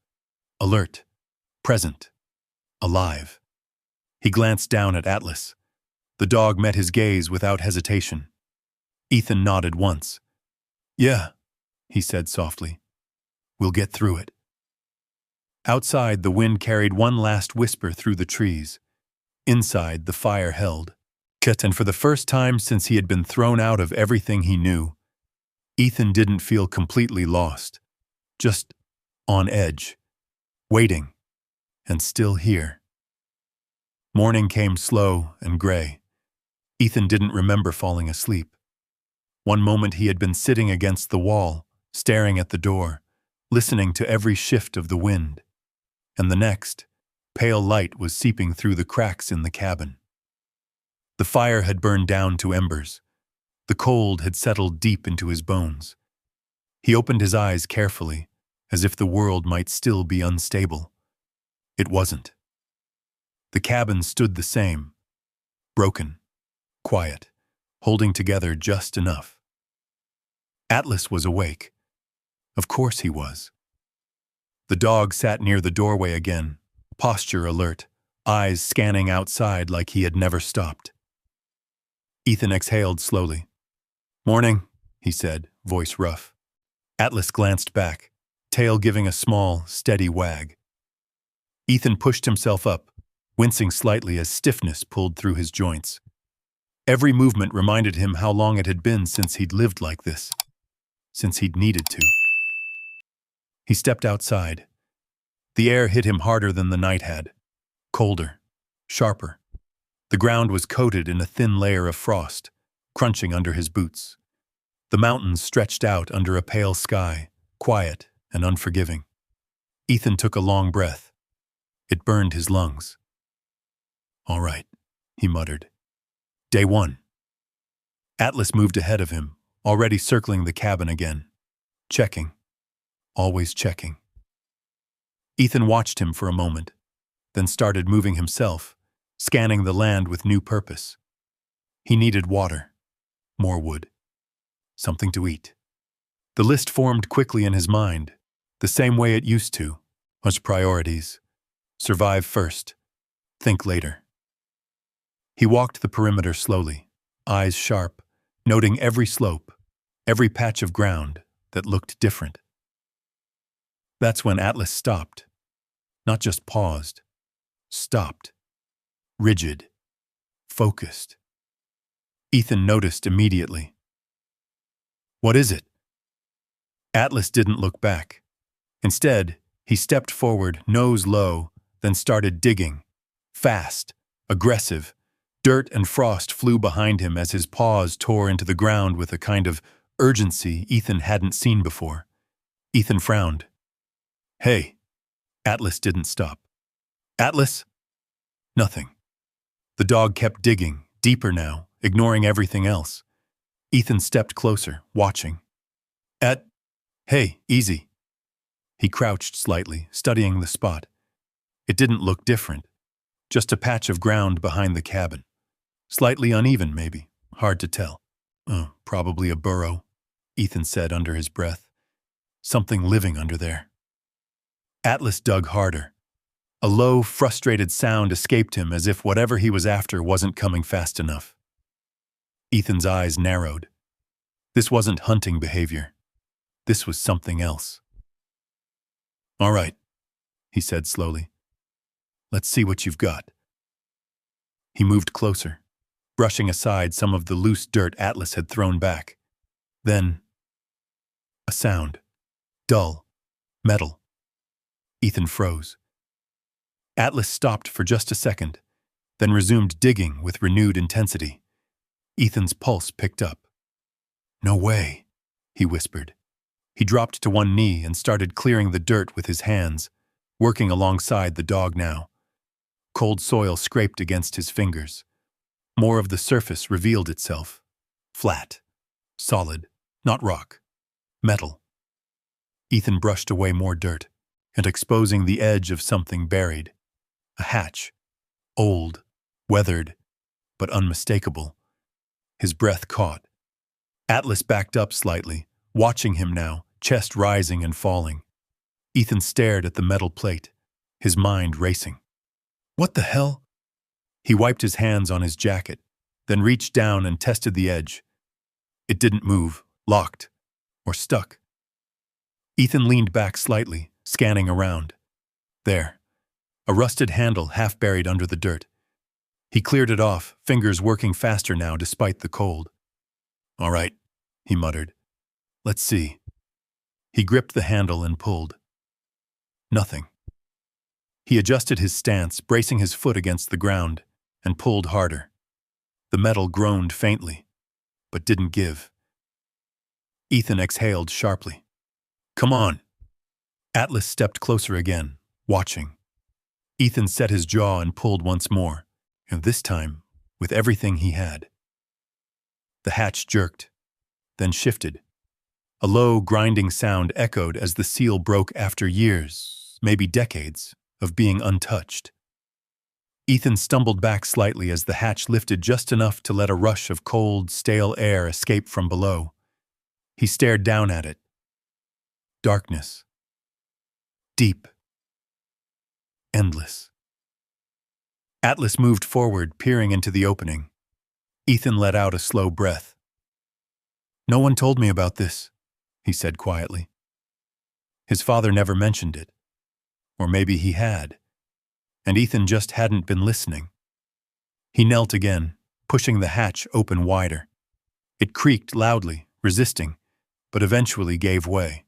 alert, present, alive. He glanced down at Atlas. The dog met his gaze without hesitation. Ethan nodded once. "Yeah," he said softly. "We'll get through it." Outside, the wind carried one last whisper through the trees. Inside, the fire held. And for the first time since he had been thrown out of everything he knew, Ethan didn't feel completely lost. Just on edge, waiting, and still here. Morning came slow and gray. Ethan didn't remember falling asleep. One moment he had been sitting against the wall, staring at the door, listening to every shift of the wind. And the next, pale light was seeping through the cracks in the cabin. The fire had burned down to embers. The cold had settled deep into his bones. He opened his eyes carefully, as if the world might still be unstable. It wasn't. The cabin stood the same, broken, quiet, holding together just enough. Atlas was awake. Of course he was. The dog sat near the doorway again, posture alert, eyes scanning outside like he had never stopped. Ethan exhaled slowly. "Morning," he said, voice rough. Atlas glanced back, tail giving a small, steady wag. Ethan pushed himself up, wincing slightly as stiffness pulled through his joints. Every movement reminded him how long it had been since he'd lived like this, since he'd needed to. He stepped outside. The air hit him harder than the night had, colder, sharper. The ground was coated in a thin layer of frost, crunching under his boots. The mountains stretched out under a pale sky, quiet and unforgiving. Ethan took a long breath. It burned his lungs. "All right," he muttered. Day 1. Atlas moved ahead of him, already circling the cabin again. Checking. Always checking. Ethan watched him for a moment, then started moving himself, scanning the land with new purpose. He needed water, more wood, something to eat. The list formed quickly in his mind, the same way it used to. Much priorities. Survive first, think later. He walked the perimeter slowly, eyes sharp, noting every slope, every patch of ground that looked different. That's when Atlas stopped. Not just paused. Stopped. Rigid. Focused. Ethan noticed immediately. "What is it?" Atlas didn't look back. Instead, he stepped forward, nose low, then started digging. Fast, aggressive. Dirt and frost flew behind him as his paws tore into the ground with a kind of urgency Ethan hadn't seen before. Ethan frowned. "Hey." Atlas didn't stop. "Atlas?" Nothing. The dog kept digging, deeper now, ignoring everything else. Ethan stepped closer, watching. Hey, easy." He crouched slightly, studying the spot. It didn't look different. Just a patch of ground behind the cabin. Slightly uneven, maybe. Hard to tell. "Oh, probably a burrow," Ethan said under his breath. "Something living under there." Atlas dug harder. A low, frustrated sound escaped him as if whatever he was after wasn't coming fast enough. Ethan's eyes narrowed. This wasn't hunting behavior. This was something else. "All right," he said slowly. "Let's see what you've got." He moved closer, brushing aside some of the loose dirt Atlas had thrown back. Then, a sound. Dull. Metal. Ethan froze. Atlas stopped for just a second, then resumed digging with renewed intensity. Ethan's pulse picked up. "No way," he whispered. He dropped to one knee and started clearing the dirt with his hands, working alongside the dog now. Cold soil scraped against his fingers. More of the surface revealed itself. Flat. Solid. Not rock. Metal. Ethan brushed away more dirt, and exposing the edge of something buried. A hatch. Old. Weathered. But unmistakable. His breath caught. Atlas backed up slightly, watching him now, chest rising and falling. Ethan stared at the metal plate, his mind racing. What the hell? He wiped his hands on his jacket, then reached down and tested the edge. It didn't move, locked, or stuck. Ethan leaned back slightly, scanning around. There, a rusted handle half buried under the dirt. He cleared it off, fingers working faster now despite the cold. All right, he muttered. Let's see. He gripped the handle and pulled. Nothing. He adjusted his stance, bracing his foot against the ground, and pulled harder. The metal groaned faintly, but didn't give. Ethan exhaled sharply. Come on. Atlas stepped closer again, watching. Ethan set his jaw and pulled once more, and this time with everything he had. The hatch jerked, then shifted. A low, grinding sound echoed as the seal broke after years, maybe decades, of being untouched. Ethan stumbled back slightly as the hatch lifted just enough to let a rush of cold, stale air escape from below. He stared down at it. Darkness. Deep. Endless. Atlas moved forward, peering into the opening. Ethan let out a slow breath. No one told me about this, he said quietly. His father never mentioned it. Or maybe he had. And Ethan just hadn't been listening. He knelt again, pushing the hatch open wider. It creaked loudly, resisting, but eventually gave way.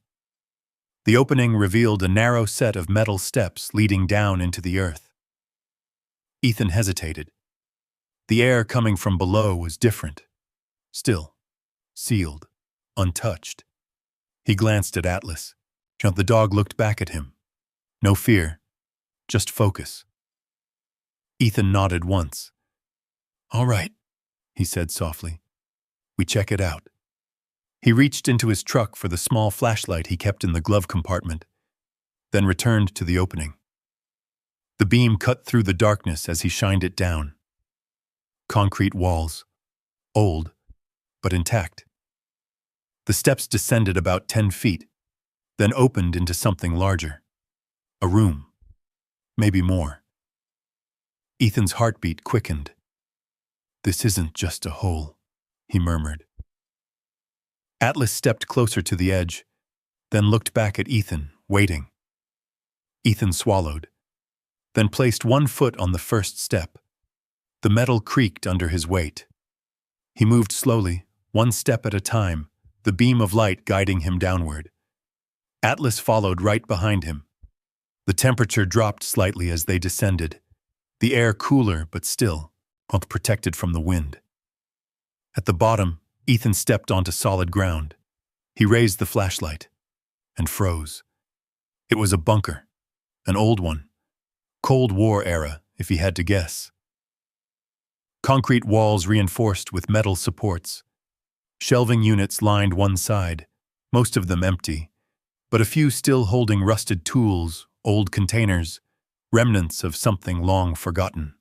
The opening revealed a narrow set of metal steps leading down into the earth. Ethan hesitated. The air coming from below was different. Still, sealed, untouched. He glanced at Atlas. The dog looked back at him. No fear, just focus. Ethan nodded once. All right, he said softly. We check it out. He reached into his truck for the small flashlight he kept in the glove compartment, then returned to the opening. The beam cut through the darkness as he shined it down. Concrete walls, old, but intact. The steps descended about 10 feet, then opened into something larger. A room. Maybe more. Ethan's heartbeat quickened. This isn't just a hole, he murmured. Atlas stepped closer to the edge, then looked back at Ethan, waiting. Ethan swallowed, then placed one foot on the first step. The metal creaked under his weight. He moved slowly, one step at a time, the beam of light guiding him downward. Atlas followed right behind him. The temperature dropped slightly as they descended, the air cooler but still, protected from the wind. At the bottom, Ethan stepped onto solid ground. He raised the flashlight and froze. It was a bunker, an old one, Cold War era, if he had to guess. Concrete walls reinforced with metal supports. Shelving units lined one side, most of them empty, but a few still holding rusted tools, old containers, remnants of something long forgotten.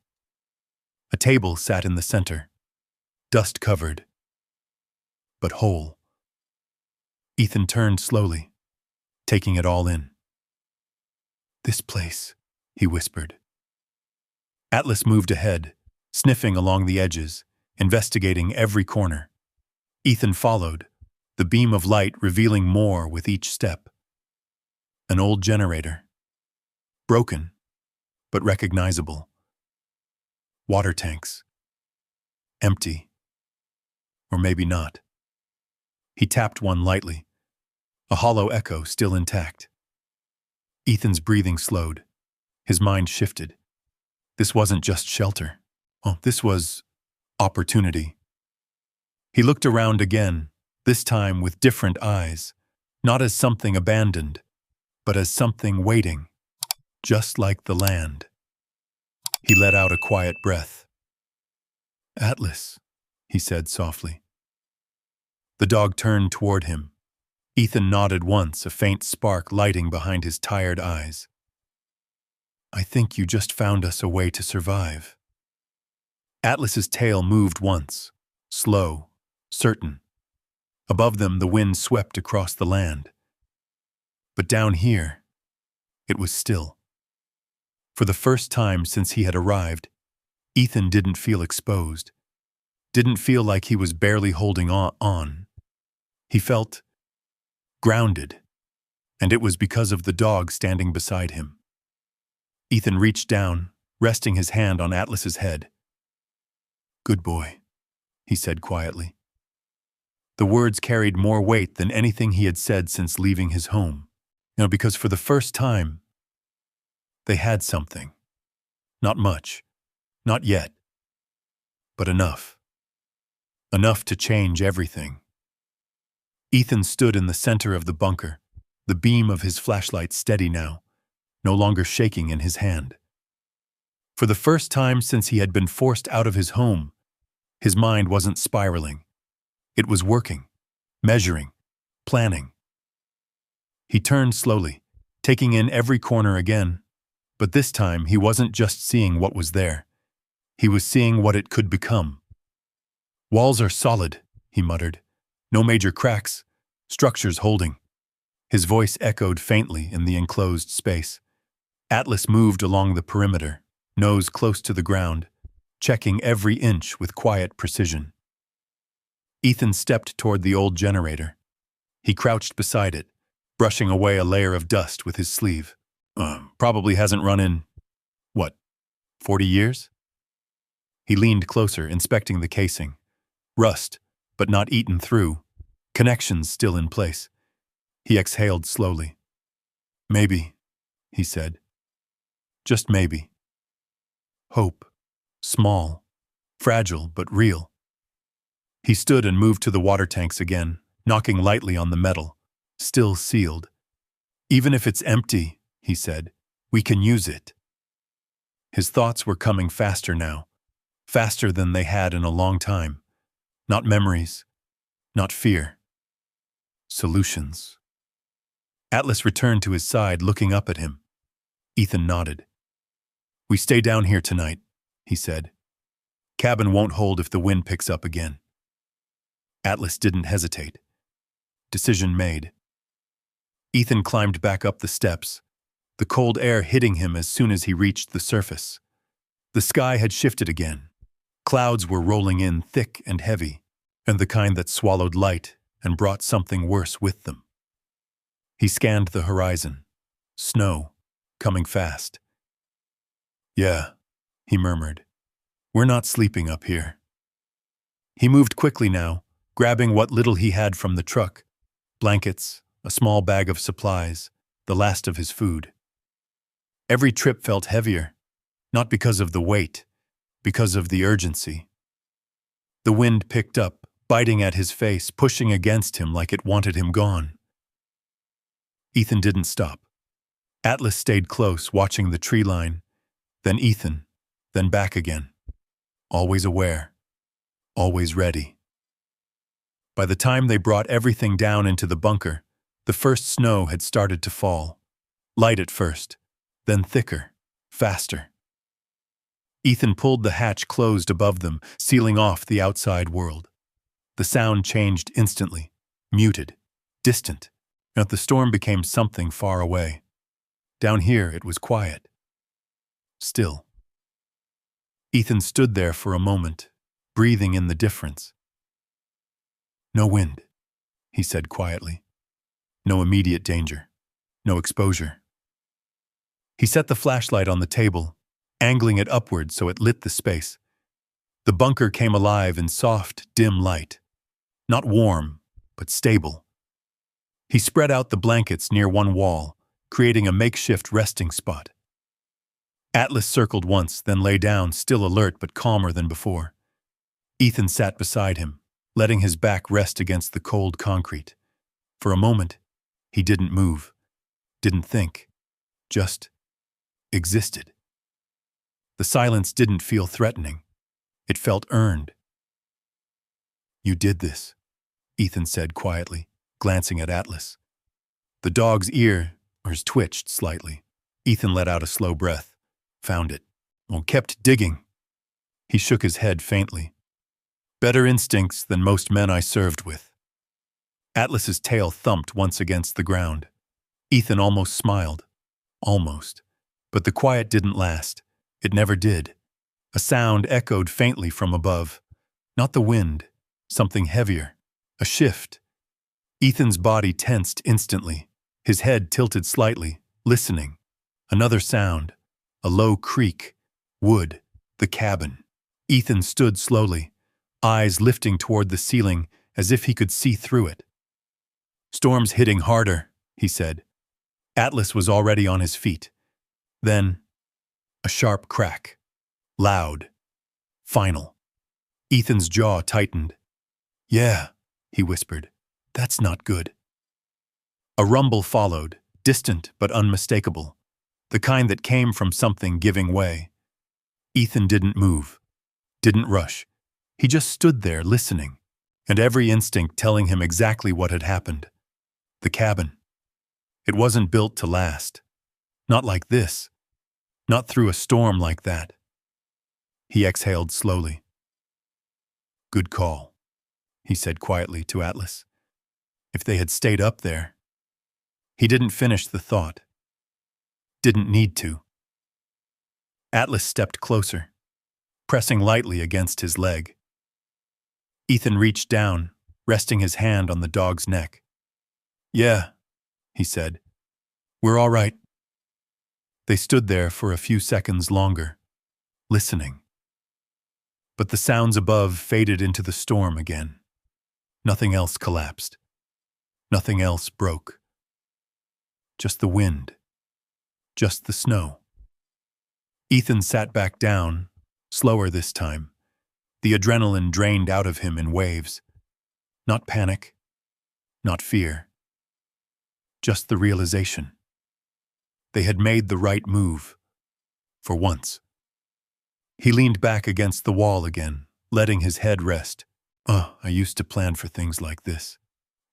A table sat in the center, dust-covered, but whole. Ethan turned slowly, taking it all in. This place, he whispered. Atlas moved ahead, sniffing along the edges, investigating every corner. Ethan followed, the beam of light revealing more with each step. An old generator. Broken, but recognizable. Water tanks. Empty. Or maybe not. He tapped one lightly, a hollow echo still intact. Ethan's breathing slowed. His mind shifted. This wasn't just shelter. This was opportunity. He looked around again, this time with different eyes, not as something abandoned, but as something waiting, just like the land. He let out a quiet breath. Atlas, he said softly. The dog turned toward him. Ethan nodded once, a faint spark lighting behind his tired eyes. I think you just found us a way to survive. Atlas's tail moved once, slow, certain. Above them, the wind swept across the land. But down here, it was still. For the first time since he had arrived, Ethan didn't feel exposed, didn't feel like he was barely holding on. He felt grounded, and it was because of the dog standing beside him. Ethan reached down, resting his hand on Atlas's head. "Good boy," he said quietly. The words carried more weight than anything he had said since leaving his home. Because for the first time, they had something. Not much, not yet, but enough. Enough to change everything. Ethan stood in the center of the bunker, the beam of his flashlight steady now, no longer shaking in his hand. For the first time since he had been forced out of his home, his mind wasn't spiraling. It was working, measuring, planning. He turned slowly, taking in every corner again, but this time he wasn't just seeing what was there. He was seeing what it could become. "Walls are solid," he muttered. "No major cracks, structures holding." His voice echoed faintly in the enclosed space. Atlas moved along the perimeter, nose close to the ground, checking every inch with quiet precision. Ethan stepped toward the old generator. He crouched beside it, brushing away a layer of dust with his sleeve. Probably hasn't run in, 40 years? He leaned closer, inspecting the casing. Rust, but not eaten through. Connections still in place. He exhaled slowly. "Maybe," he said. "Just maybe." Hope. Small. Fragile, but real. He stood and moved to the water tanks again, knocking lightly on the metal. Still sealed. "Even if it's empty," he said, "we can use it." His thoughts were coming faster now. Faster than they had in a long time. Not memories. Not fear. Solutions. Atlas returned to his side, looking up at him. Ethan nodded. "We stay down here tonight," he said. "Cabin won't hold if the wind picks up again." Atlas didn't hesitate. Decision made. Ethan climbed back up the steps, the cold air hitting him as soon as he reached the surface. The sky had shifted again. Clouds were rolling in thick and heavy, and the kind that swallowed light and brought something worse with them. He scanned the horizon. Snow, coming fast. "Yeah," he murmured. "We're not sleeping up here." He moved quickly now, grabbing what little he had from the truck. Blankets, a small bag of supplies, the last of his food. Every trip felt heavier, not because of the weight, because of the urgency. The wind picked up, biting at his face, pushing against him like it wanted him gone. Ethan didn't stop. Atlas stayed close, watching the tree line, then Ethan, then back again. Always aware, always ready. By the time they brought everything down into the bunker, the first snow had started to fall. Light at first, then thicker, faster. Ethan pulled the hatch closed above them, sealing off the outside world. The sound changed instantly, muted, distant, and the storm became something far away. Down here it was quiet. Still. Ethan stood there for a moment, breathing in the difference. "No wind," he said quietly. "No immediate danger. No exposure." He set the flashlight on the table, angling it upward so it lit the space. The bunker came alive in soft, dim light. Not warm, but stable. He spread out the blankets near one wall, creating a makeshift resting spot. Atlas circled once, then lay down, still alert but calmer than before. Ethan sat beside him, letting his back rest against the cold concrete. For a moment, he didn't move, didn't think, just existed. The silence didn't feel threatening. It felt earned. "You did this," Ethan said quietly, glancing at Atlas. The dog's ears twitched slightly. Ethan let out a slow breath. Found it. Kept digging. He shook his head faintly. "Better instincts than most men I served with." Atlas's tail thumped once against the ground. Ethan almost smiled. Almost. But the quiet didn't last. It never did. A sound echoed faintly from above. Not the wind, something heavier. A shift. Ethan's body tensed instantly. His head tilted slightly, listening. Another sound. A low creak. Wood. The cabin. Ethan stood slowly, eyes lifting toward the ceiling as if he could see through it. "Storm's hitting harder," he said. Atlas was already on his feet. Then, a sharp crack. Loud. Final. Ethan's jaw tightened. "Yeah," he whispered. "That's not good." A rumble followed, distant but unmistakable, the kind that came from something giving way. Ethan didn't move, didn't rush. He just stood there listening, and every instinct telling him exactly what had happened. The cabin. It wasn't built to last. Not like this. Not through a storm like that. He exhaled slowly. "Good call," he said quietly to Atlas. If they had stayed up there. He didn't finish the thought. Didn't need to. Atlas stepped closer, pressing lightly against his leg. Ethan reached down, resting his hand on the dog's neck. "Yeah," he said. "We're all right." They stood there for a few seconds longer, listening. But the sounds above faded into the storm again. Nothing else collapsed. Nothing else broke. Just the wind. Just the snow. Ethan sat back down, slower this time. The adrenaline drained out of him in waves. Not panic. Not fear. Just the realization. They had made the right move. For once. He leaned back against the wall again, letting his head rest. I used to plan for things like this,"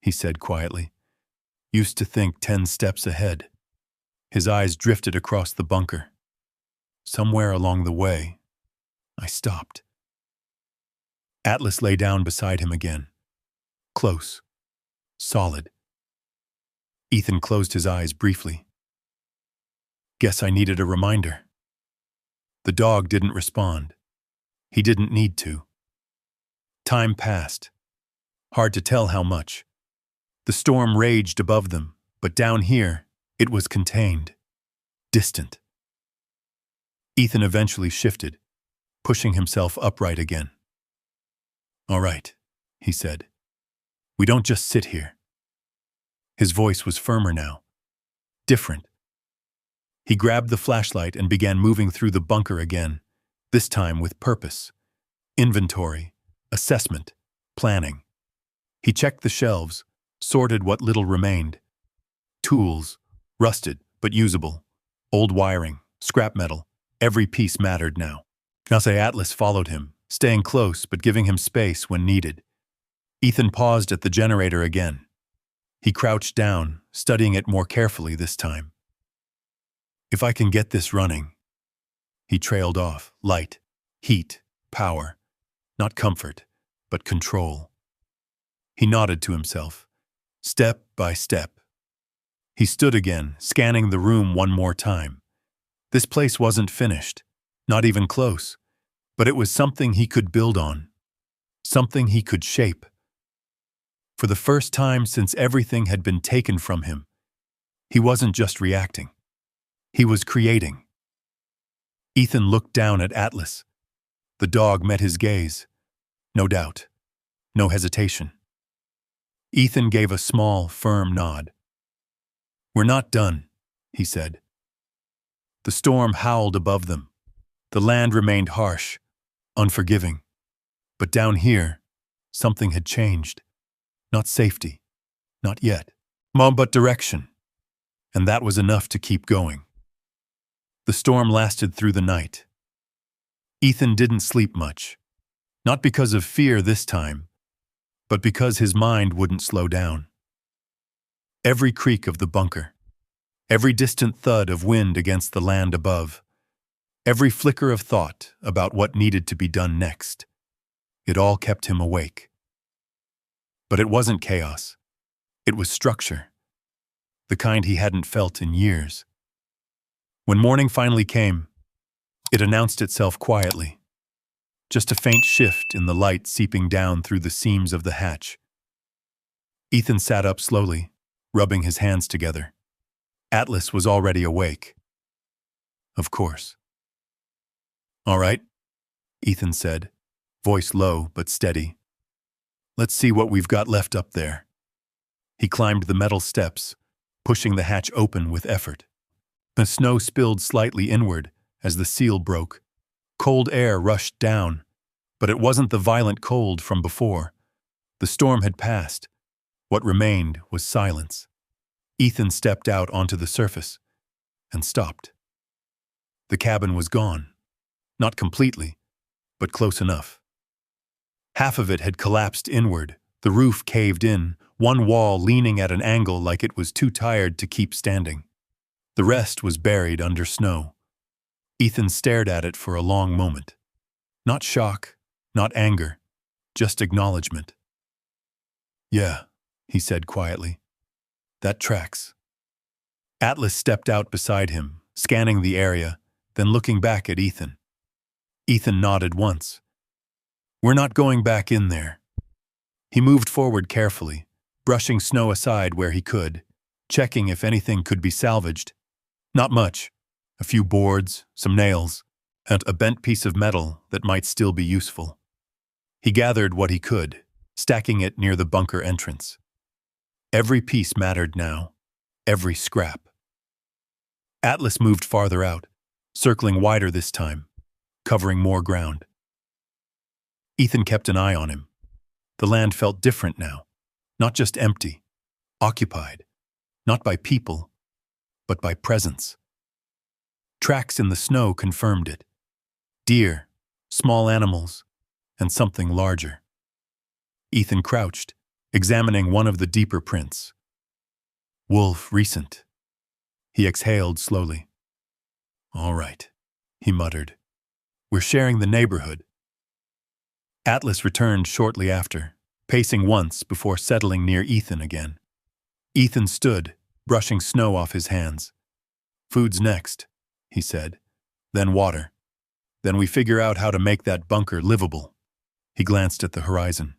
he said quietly. "Used to think 10 steps ahead." His eyes drifted across the bunker. Somewhere along the way, I stopped. Atlas lay down beside him again. Close. Solid. Ethan closed his eyes briefly. "Guess I needed a reminder." The dog didn't respond. He didn't need to. Time passed. Hard to tell how much. The storm raged above them, but down here, it was contained. Distant. Ethan eventually shifted, pushing himself upright again. "All right," he said. "We don't just sit here." His voice was firmer now. Different. He grabbed the flashlight and began moving through the bunker again, this time with purpose. Inventory, assessment, planning. He checked the shelves, sorted what little remained. Tools, rusted but usable. Old wiring, scrap metal, every piece mattered now. Nase Atlas followed him, staying close but giving him space when needed. Ethan paused at the generator again. He crouched down, studying it more carefully this time. "If I can get this running." He trailed off, light, heat, power. Not comfort, but control. He nodded to himself, step by step. He stood again, scanning the room one more time. This place wasn't finished, not even close, but it was something he could build on, something he could shape. For the first time since everything had been taken from him, he wasn't just reacting. He was creating. Ethan looked down at Atlas. The dog met his gaze. No doubt. No hesitation. Ethan gave a small, firm nod. "We're not done," he said. The storm howled above them. The land remained harsh, unforgiving. But down here, something had changed. Not safety. Not yet. But direction. And that was enough to keep going. The storm lasted through the night. Ethan didn't sleep much. Not because of fear this time, but because his mind wouldn't slow down. Every creak of the bunker, every distant thud of wind against the land above, every flicker of thought about what needed to be done next, it all kept him awake. But it wasn't chaos. It was structure, the kind he hadn't felt in years. When morning finally came, it announced itself quietly. Just a faint shift in the light seeping down through the seams of the hatch. Ethan sat up slowly, rubbing his hands together. Atlas was already awake. Of course. "All right," Ethan said, voice low but steady. "Let's see what we've got left up there." He climbed the metal steps, pushing the hatch open with effort. The snow spilled slightly inward as the seal broke. Cold air rushed down, but it wasn't the violent cold from before. The storm had passed. What remained was silence. Ethan stepped out onto the surface and stopped. The cabin was gone. Not completely, but close enough. Half of it had collapsed inward, the roof caved in, one wall leaning at an angle like it was too tired to keep standing. The rest was buried under snow. Ethan stared at it for a long moment. Not shock, not anger, just acknowledgement. "Yeah," he said quietly. "That tracks." Atlas stepped out beside him, scanning the area, then looking back at Ethan. Ethan nodded once. "We're not going back in there." He moved forward carefully, brushing snow aside where he could, checking if anything could be salvaged. Not much. A few boards, some nails, and a bent piece of metal that might still be useful. He gathered what he could, stacking it near the bunker entrance. Every piece mattered now, every scrap. Atlas moved farther out, circling wider this time, covering more ground. Ethan kept an eye on him. The land felt different now, not just empty, occupied, not by people, but by presence. Tracks in the snow confirmed it. Deer, small animals, and something larger. Ethan crouched, examining one of the deeper prints. Wolf recent. He exhaled slowly. "All right," he muttered. "We're sharing the neighborhood." Atlas returned shortly after, pacing once before settling near Ethan again. Ethan stood, brushing snow off his hands. "Food's next," he said. "Then water. Then we figure out how to make that bunker livable." He glanced at the horizon.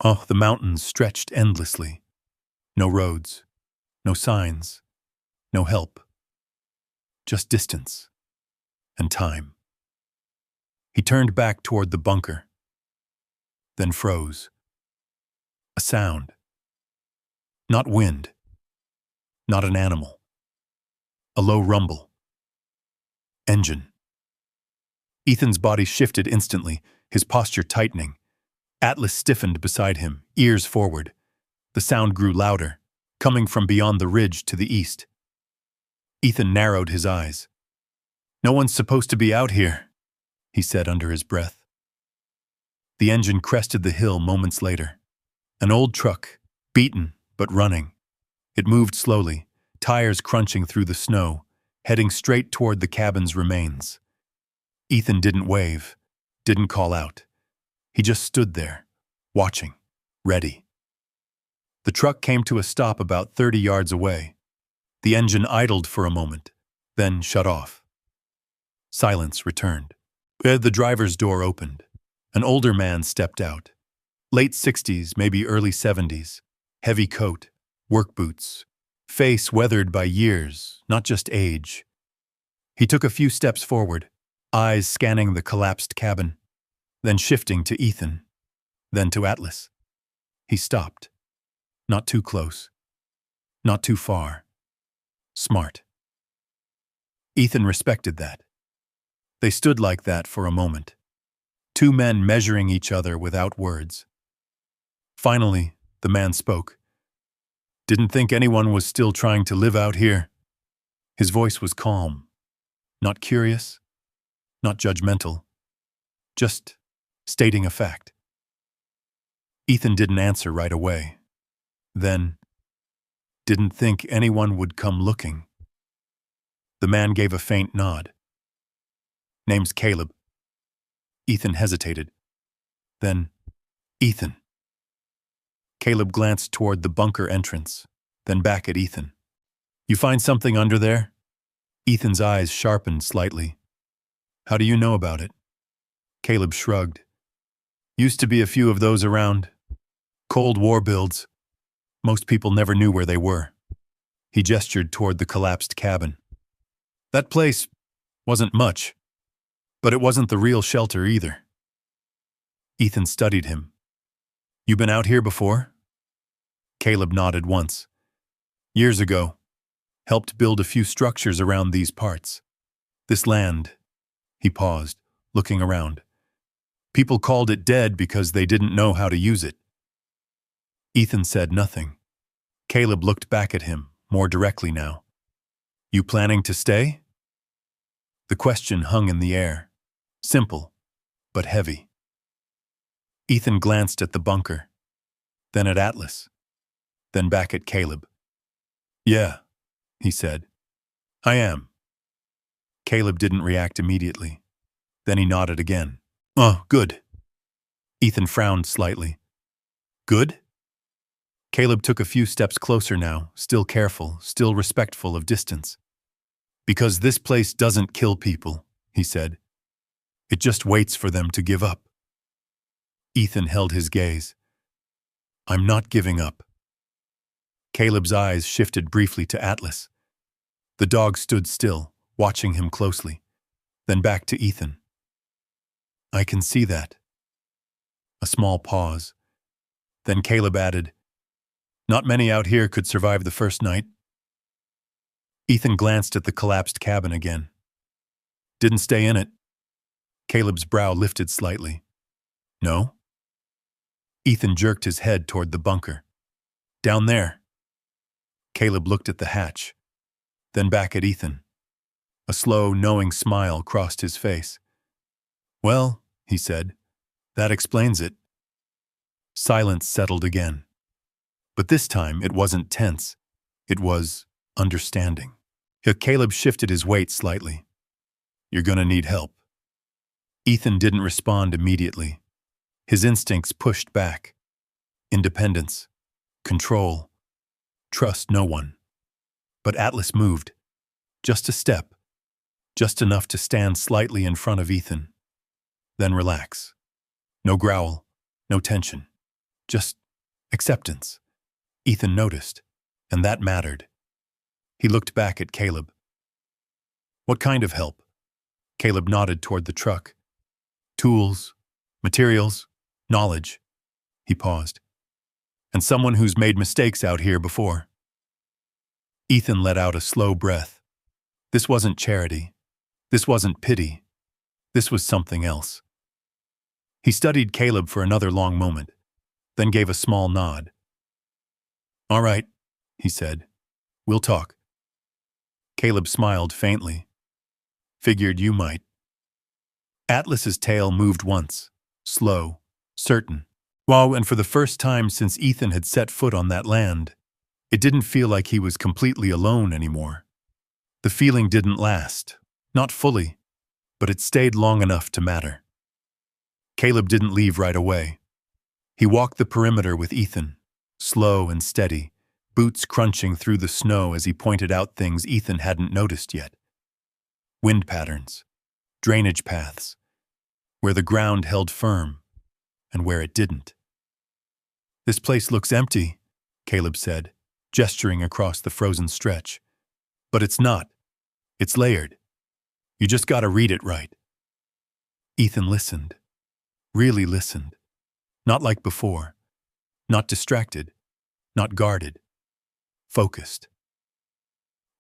Oh, the mountains stretched endlessly. No roads, no signs, no help. Just distance and time. He turned back toward the bunker, then froze. A sound. Not wind. Not an animal. A low rumble. Engine. Ethan's body shifted instantly, his posture tightening. Atlas stiffened beside him, ears forward. The sound grew louder, coming from beyond the ridge to the east. Ethan narrowed his eyes. "No one's supposed to be out here," he said under his breath. The engine crested the hill moments later. An old truck, beaten but running. It moved slowly, tires crunching through the snow, heading straight toward the cabin's remains. Ethan didn't wave, didn't call out. He just stood there, watching, ready. The truck came to a stop about 30 yards away. The engine idled for a moment, then shut off. Silence returned. The driver's door opened. An older man stepped out. Late 60s, maybe early 70s. Heavy coat, work boots, face weathered by years, not just age. He took a few steps forward, eyes scanning the collapsed cabin, then shifting to Ethan, then to Atlas. He stopped. Not too close. Not too far. Smart. Ethan respected that. They stood like that for a moment. Two men measuring each other without words. Finally, the man spoke. "Didn't think anyone was still trying to live out here." His voice was calm. Not curious, not judgmental. Just stating a fact. Ethan didn't answer right away. Then, "Didn't think anyone would come looking." The man gave a faint nod. "Name's Caleb." Ethan hesitated. Then, "Ethan." Caleb glanced toward the bunker entrance, then back at Ethan. "You find something under there?" Ethan's eyes sharpened slightly. How do you know about it? Caleb shrugged. Used to be a few of those around. Cold War builds. Most people never knew where they were. He gestured toward the collapsed cabin. That place wasn't much, but it wasn't the real shelter either. Ethan studied him. You been out here before? Caleb nodded once. Years ago. Helped build a few structures around these parts. This land. He paused, looking around. People called it dead because they didn't know how to use it. Ethan said nothing. Caleb looked back at him, more directly now. You planning to stay? The question hung in the air. Simple, but heavy. Ethan glanced at the bunker, then at Atlas, then back at Caleb. Yeah, he said. I am. Caleb didn't react immediately. Then he nodded again. Oh, good. Ethan frowned slightly. Good? Caleb took a few steps closer now, still careful, still respectful of distance. Because this place doesn't kill people, he said. It just waits for them to give up. Ethan held his gaze. I'm not giving up. Caleb's eyes shifted briefly to Atlas. The dog stood still, watching him closely, then back to Ethan. I can see that. A small pause. Then Caleb added, Not many out here could survive the first night. Ethan glanced at the collapsed cabin again. Didn't stay in it. Caleb's brow lifted slightly. No? Ethan jerked his head toward the bunker. Down there. Caleb looked at the hatch, then back at Ethan. A slow, knowing smile crossed his face. Well, he said, that explains it. Silence settled again. But this time it wasn't tense. It was understanding. Caleb shifted his weight slightly. You're gonna need help. Ethan didn't respond immediately. His instincts pushed back. Independence. Control. Trust no one. But Atlas moved. Just a step. Just enough to stand slightly in front of Ethan. Then relax. No growl. No tension. Just acceptance. Ethan noticed, and that mattered. He looked back at Caleb. What kind of help? Caleb nodded toward the truck. Tools, materials, knowledge. He paused. And someone who's made mistakes out here before. Ethan let out a slow breath. This wasn't charity. This wasn't pity. This was something else. He studied Caleb for another long moment, then gave a small nod. All right, he said. We'll talk. Caleb smiled faintly. Figured you might. Atlas's tail moved once, slow, certain. Wow, and for the first time since Ethan had set foot on that land, it didn't feel like he was completely alone anymore. The feeling didn't last, not fully, but it stayed long enough to matter. Caleb didn't leave right away. He walked the perimeter with Ethan, slow and steady, boots crunching through the snow as he pointed out things Ethan hadn't noticed yet. Wind patterns, drainage paths, where the ground held firm and where it didn't. This place looks empty, Caleb said, gesturing across the frozen stretch. But it's not. It's layered. You just gotta read it right. Ethan listened. Really listened. Not like before. Not distracted. Not guarded. Focused.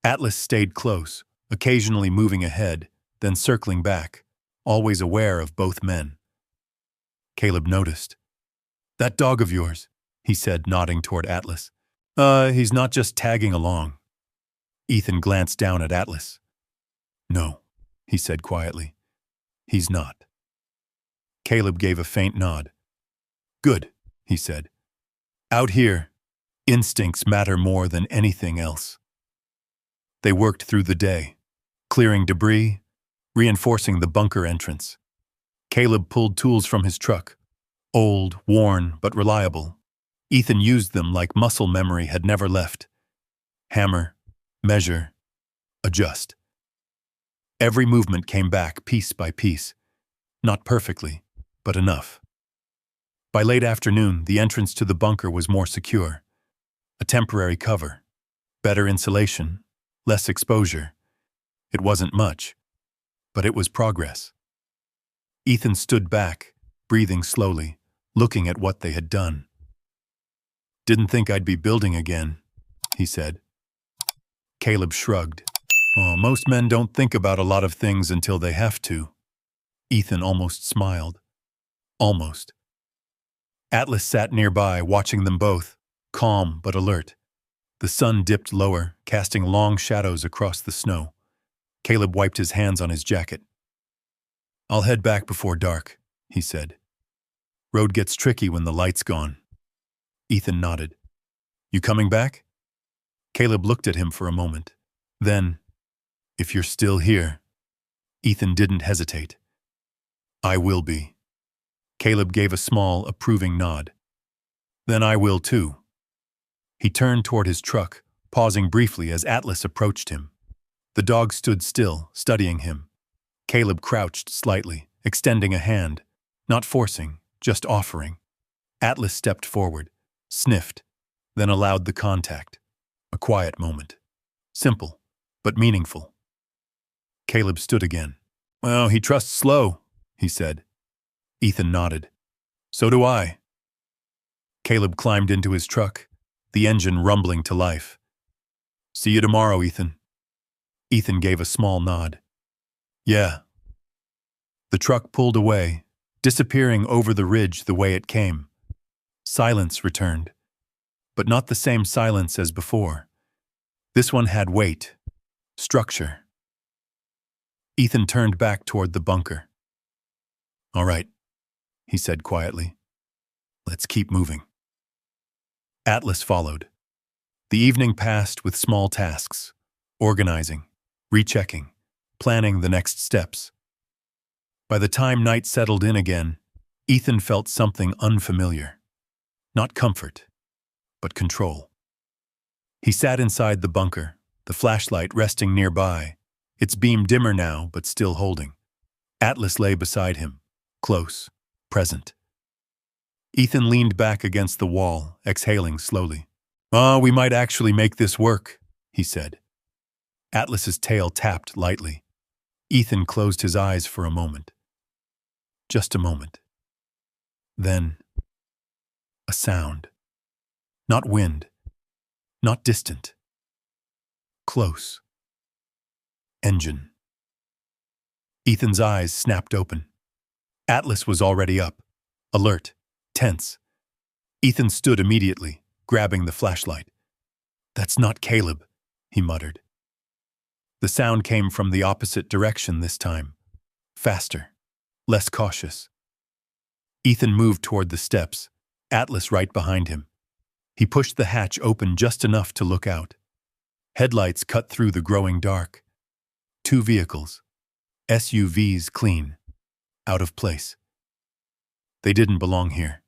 Atlas stayed close, occasionally moving ahead, then circling back, always aware of both men. Caleb noticed. That dog of yours, he said, nodding toward Atlas. He's not just tagging along. Ethan glanced down at Atlas. No, he said quietly. He's not. Caleb gave a faint nod. Good, he said. Out here, instincts matter more than anything else. They worked through the day, clearing debris, reinforcing the bunker entrance. Caleb pulled tools from his truck, old, worn, but reliable. Ethan used them like muscle memory had never left. Hammer, measure, adjust. Every movement came back piece by piece. Not perfectly, but enough. By late afternoon, the entrance to the bunker was more secure. A temporary cover, better insulation, less exposure. It wasn't much, but it was progress. Ethan stood back, breathing slowly, looking at what they had done. "Didn't think I'd be building again," he said. Caleb shrugged. "Oh, most men don't think about a lot of things until they have to." Ethan almost smiled. Almost. Atlas sat nearby, watching them both, calm but alert. The sun dipped lower, casting long shadows across the snow. Caleb wiped his hands on his jacket. "I'll head back before dark," he said. "Road gets tricky when the light's gone." Ethan nodded. "You coming back?" Caleb looked at him for a moment. Then, "If you're still here." Ethan didn't hesitate. "I will be." Caleb gave a small, approving nod. "Then I will too." He turned toward his truck, pausing briefly as Atlas approached him. The dog stood still, studying him. Caleb crouched slightly, extending a hand, not forcing, just offering. Atlas stepped forward, sniffed, then allowed the contact. A quiet moment. Simple, but meaningful. Caleb stood again. "Well, he trusts slow," he said. Ethan nodded. "So do I." Caleb climbed into his truck, the engine rumbling to life. "See you tomorrow, Ethan." Ethan gave a small nod. "Yeah." The truck pulled away, disappearing over the ridge the way it came. Silence returned, but not the same silence as before. This one had weight, structure. Ethan turned back toward the bunker. "All right," he said quietly. "Let's keep moving." Atlas followed. The evening passed with small tasks, organizing, rechecking, planning the next steps. By the time night settled in again, Ethan felt something unfamiliar. Not comfort, but control. He sat inside the bunker, the flashlight resting nearby, its beam dimmer now but still holding. Atlas lay beside him, close, present. Ethan leaned back against the wall, exhaling slowly. We might actually make this work," he said. Atlas's tail tapped lightly. Ethan closed his eyes for a moment. Just a moment. Then, a sound. Not wind. Not distant. Close. Engine. Ethan's eyes snapped open. Atlas was already up, alert, tense. Ethan stood immediately, grabbing the flashlight. "That's not Caleb," he muttered. The sound came from the opposite direction this time. Faster, less cautious. Ethan moved toward the steps, Atlas right behind him. He pushed the hatch open just enough to look out. Headlights cut through the growing dark. 2 vehicles. SUVs clean. Out of place. They didn't belong here.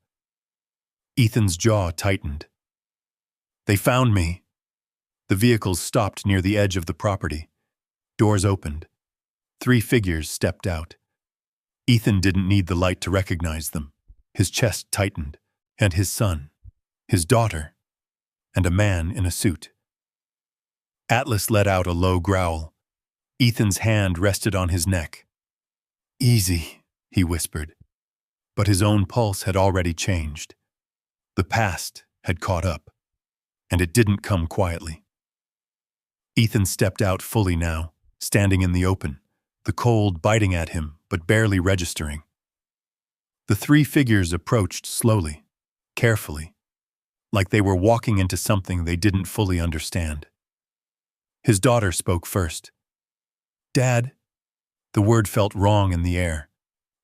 Ethan's jaw tightened. "They found me." The vehicles stopped near the edge of the property. Doors opened. 3 figures stepped out. Ethan didn't need the light to recognize them. His chest tightened. And his son. His daughter. And a man in a suit. Atlas let out a low growl. Ethan's hand rested on his neck. "Easy," he whispered. But his own pulse had already changed. The past had caught up, and it didn't come quietly. Ethan stepped out fully now, standing in the open, the cold biting at him but barely registering. The 3 figures approached slowly, carefully, like they were walking into something they didn't fully understand. His daughter spoke first. "Dad." The word felt wrong in the air.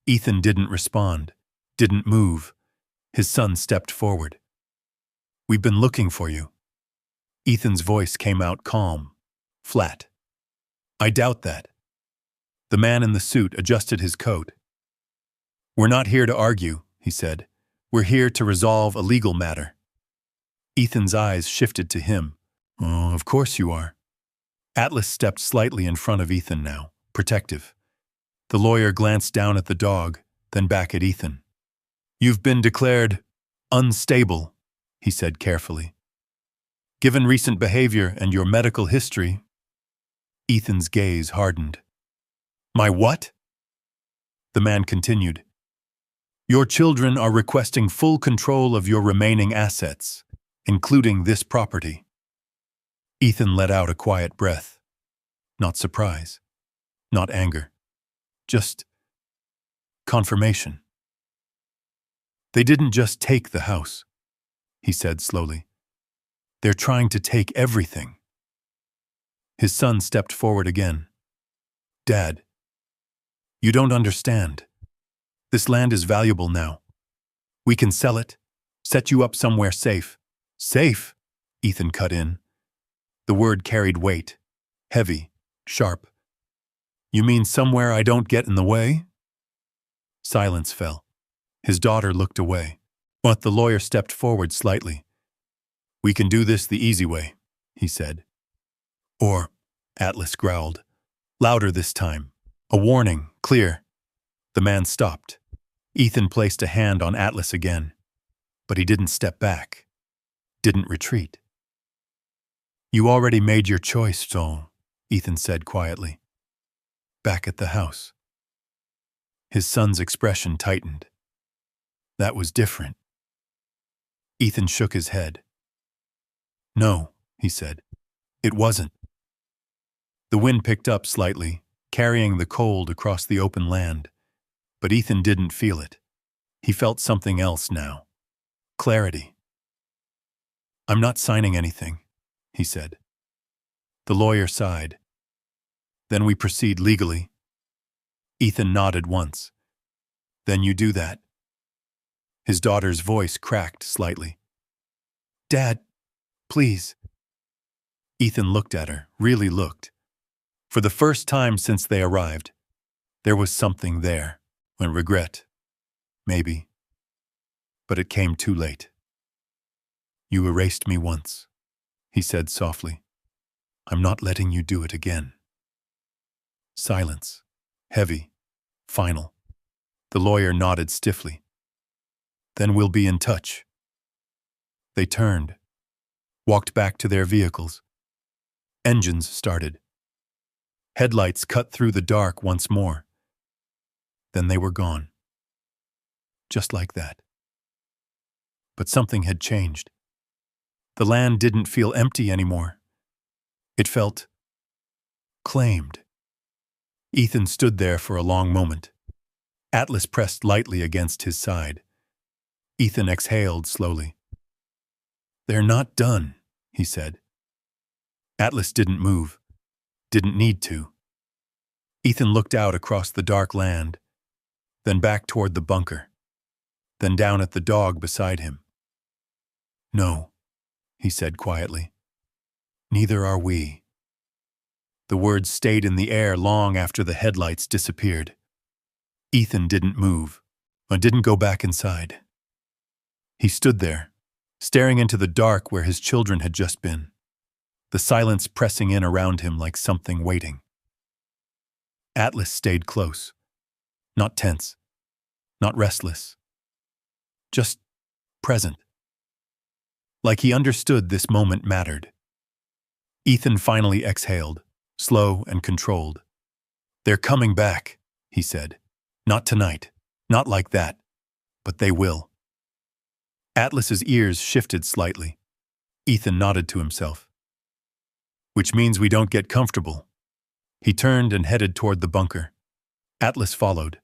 Ethan didn't respond, didn't move. His son stepped forward. "We've been looking for you." Ethan's voice came out calm, flat. "I doubt that." The man in the suit adjusted his coat. "We're not here to argue," he said. "We're here to resolve a legal matter." Ethan's eyes shifted to him. "Oh, of course you are." Atlas stepped slightly in front of Ethan now, protective. The lawyer glanced down at the dog, then back at Ethan. "You've been declared unstable," he said carefully. "Given recent behavior and your medical history." Ethan's gaze hardened. "My what?" The man continued. "Your children are requesting full control of your remaining assets, including this property." Ethan let out a quiet breath. Not surprise, not anger, just confirmation. "They didn't just take the house," he said slowly. "They're trying to take everything." His son stepped forward again. "Dad, you don't understand. This land is valuable now. We can sell it, set you up somewhere safe." "Safe?" Ethan cut in. The word carried weight, heavy, sharp. "You mean somewhere I don't get in the way?" Silence fell. His daughter looked away, but the lawyer stepped forward slightly. "We can do this the easy way," he said. "Or," Atlas growled, louder this time. A warning, clear. The man stopped. Ethan placed a hand on Atlas again, but he didn't step back, didn't retreat. "You already made your choice, so," Ethan said quietly. "Back at the house." His son's expression tightened. "That was different." Ethan shook his head. "No," he said. "It wasn't." The wind picked up slightly, carrying the cold across the open land, but Ethan didn't feel it. He felt something else now. Clarity. "I'm not signing anything," he said. The lawyer sighed. "Then we proceed legally." Ethan nodded once. "Then you do that." His daughter's voice cracked slightly. "Dad, please." Ethan looked at her, really looked. For the first time since they arrived, there was something there, and regret. Maybe. But it came too late. "You erased me once," he said softly. "I'm not letting you do it again." Silence. Heavy. Final. The lawyer nodded stiffly. "Then we'll be in touch." They turned, walked back to their vehicles. Engines started. Headlights cut through the dark once more. Then they were gone. Just like that. But something had changed. The land didn't feel empty anymore. It felt claimed. Ethan stood there for a long moment. Atlas pressed lightly against his side. Ethan exhaled slowly. "They're not done," he said. Atlas didn't move. Didn't need to. Ethan looked out across the dark land, then back toward the bunker, then down at the dog beside him. "No," he said quietly. "Neither are we." The words stayed in the air long after the headlights disappeared. Ethan didn't move, or didn't go back inside. He stood there, staring into the dark where his children had just been, the silence pressing in around him like something waiting. Atlas stayed close, not tense, not restless, just present. Like he understood this moment mattered. Ethan finally exhaled, slow and controlled. "They're coming back," he said. "Not tonight, not like that, but they will." Atlas's ears shifted slightly. Ethan nodded to himself. "Which means we don't get comfortable." He turned and headed toward the bunker. Atlas followed.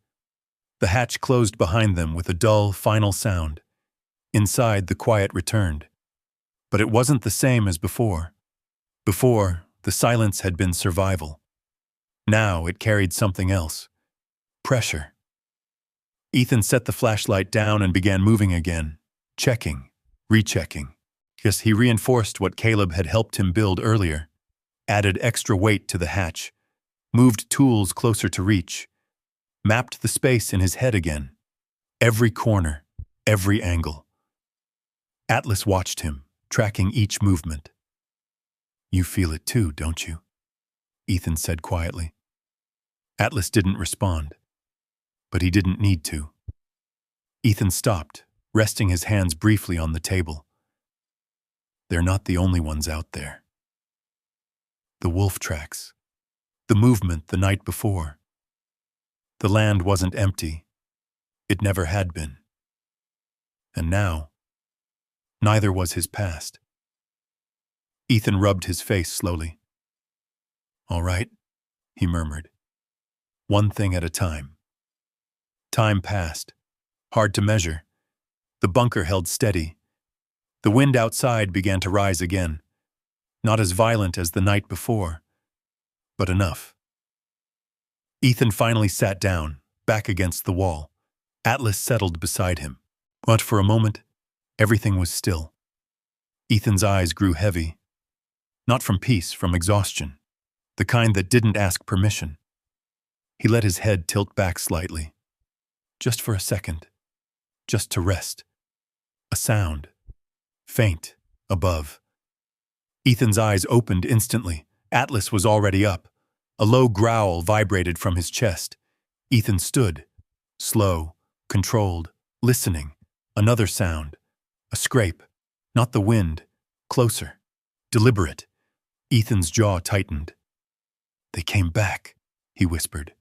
The hatch closed behind them with a dull, final sound. Inside, the quiet returned. But it wasn't the same as before. Before, the silence had been survival. Now it carried something else. Pressure. Ethan set the flashlight down and began moving again. Checking, rechecking. Yes, he reinforced what Caleb had helped him build earlier. Added extra weight to the hatch. Moved tools closer to reach. Mapped the space in his head again. Every corner, every angle. Atlas watched him, tracking each movement. "You feel it too, don't you?" Ethan said quietly. Atlas didn't respond, but he didn't need to. Ethan stopped, resting his hands briefly on the table. They're not the only ones out there. The wolf tracks. The movement the night before. The land wasn't empty. It never had been. And now, neither was his past. Ethan rubbed his face slowly. "All right," he murmured. "One thing at a time." Time passed. Hard to measure. The bunker held steady. The wind outside began to rise again. Not as violent as the night before, but enough. Ethan finally sat down, back against the wall. Atlas settled beside him. But for a moment, everything was still. Ethan's eyes grew heavy. Not from peace, from exhaustion. The kind that didn't ask permission. He let his head tilt back slightly. Just for a second. Just to rest. A sound. Faint. Above. Ethan's eyes opened instantly. Atlas was already up. A low growl vibrated from his chest. Ethan stood. Slow. Controlled. Listening. Another sound. A scrape. Not the wind. Closer. Deliberate. Ethan's jaw tightened. "They came back," he whispered.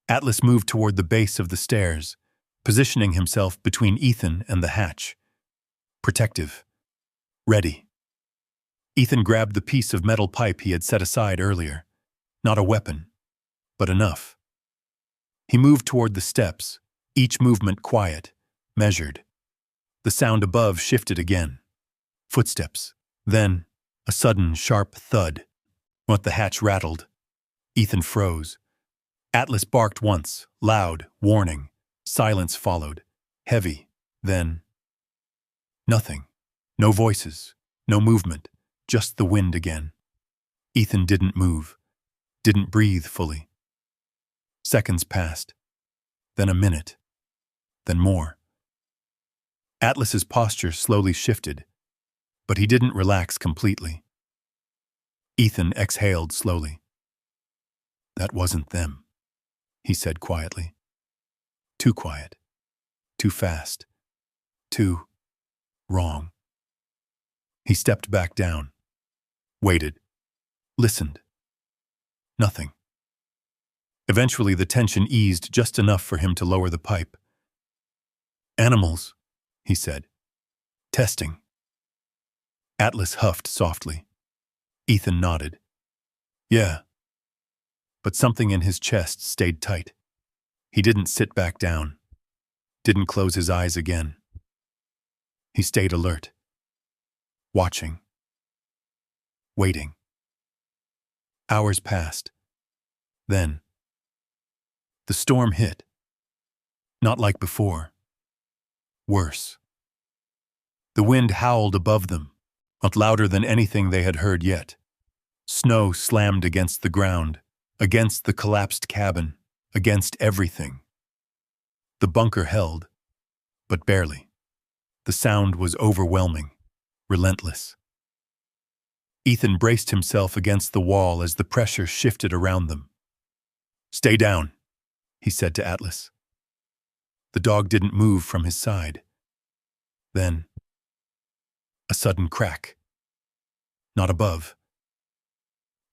Atlas moved toward the base of the stairs, positioning himself between Ethan and the hatch. Protective. Ready. Ethan grabbed the piece of metal pipe he had set aside earlier. Not a weapon, but enough. He moved toward the steps, each movement quiet, measured. The sound above shifted again. Footsteps. Then, a sudden, sharp thud. What the hatch rattled. Ethan froze. Atlas barked once, loud, warning. Silence followed. Heavy. Then, nothing. No voices. No movement. Just the wind again. Ethan didn't move. Didn't breathe fully. Seconds passed. Then a minute. Then more. Atlas's posture slowly shifted, but he didn't relax completely. Ethan exhaled slowly. "That wasn't them," he said quietly. Too quiet. Too fast. Too wrong. He stepped back down. Waited. Listened. Nothing. Eventually, the tension eased just enough for him to lower the pipe. "Animals," he said. "Testing." Atlas huffed softly. Ethan nodded. "Yeah." But something in his chest stayed tight. He didn't sit back down. Didn't close his eyes again. He stayed alert. Watching. Waiting. Hours passed. Then, the storm hit. Not like before. Worse. The wind howled above them, not louder than anything they had heard yet. Snow slammed against the ground, against the collapsed cabin, against everything. The bunker held, but barely. The sound was overwhelming, relentless. Ethan braced himself against the wall as the pressure shifted around them. "Stay down," he said to Atlas. The dog didn't move from his side. Then, a sudden crack. Not above.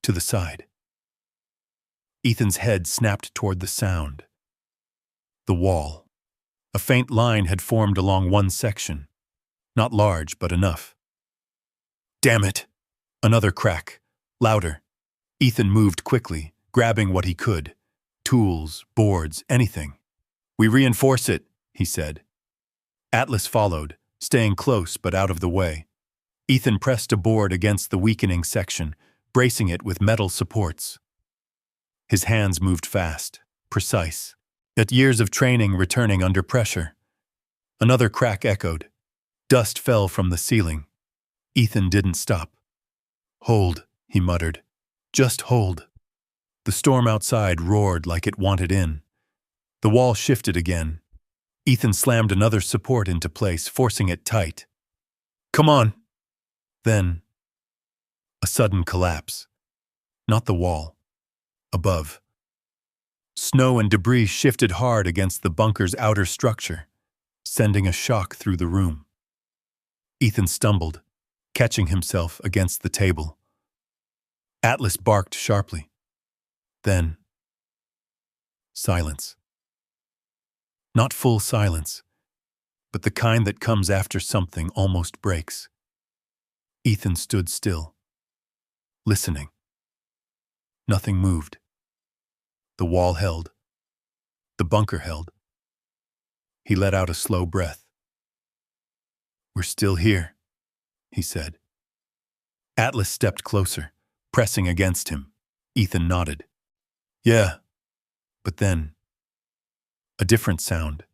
To the side. Ethan's head snapped toward the sound. The wall. A faint line had formed along one section. Not large, but enough. "Damn it!" Another crack. Louder. Ethan moved quickly, grabbing what he could. Tools, boards, anything. "We reinforce it," he said. Atlas followed, staying close but out of the way. Ethan pressed a board against the weakening section, bracing it with metal supports. His hands moved fast, precise, yet years of training returning under pressure. Another crack echoed. Dust fell from the ceiling. Ethan didn't stop. "Hold," he muttered. "Just hold." The storm outside roared like it wanted in. The wall shifted again. Ethan slammed another support into place, forcing it tight. "Come on!" Then, a sudden collapse. Not the wall. Above. Snow and debris shifted hard against the bunker's outer structure, sending a shock through the room. Ethan stumbled, catching himself against the table. Atlas barked sharply. Then, silence. Not full silence, but the kind that comes after something almost breaks. Ethan stood still, listening. Nothing moved. The wall held. The bunker held. He let out a slow breath. "We're still here," he said. Atlas stepped closer, pressing against him. Ethan nodded. "Yeah." But then, a different sound,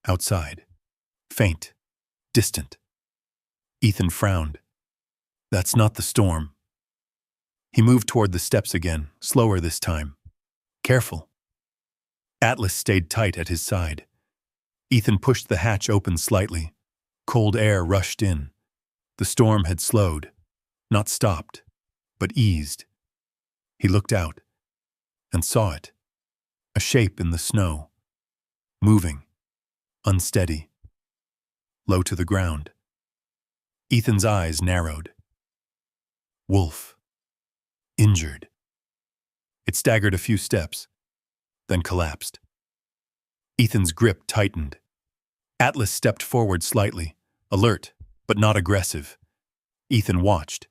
outside. Faint, distant. Ethan frowned. "That's not the storm." He moved toward the steps again, slower this time. "Careful." Atlas stayed tight at his side. Ethan pushed the hatch open slightly. Cold air rushed in. The storm had slowed, not stopped, but eased. He looked out and saw it. A shape in the snow, moving, unsteady, low to the ground. Ethan's eyes narrowed. Wolf. Injured. It staggered a few steps, then collapsed. Ethan's grip tightened. Atlas stepped forward slightly, alert, but not aggressive. Ethan watched.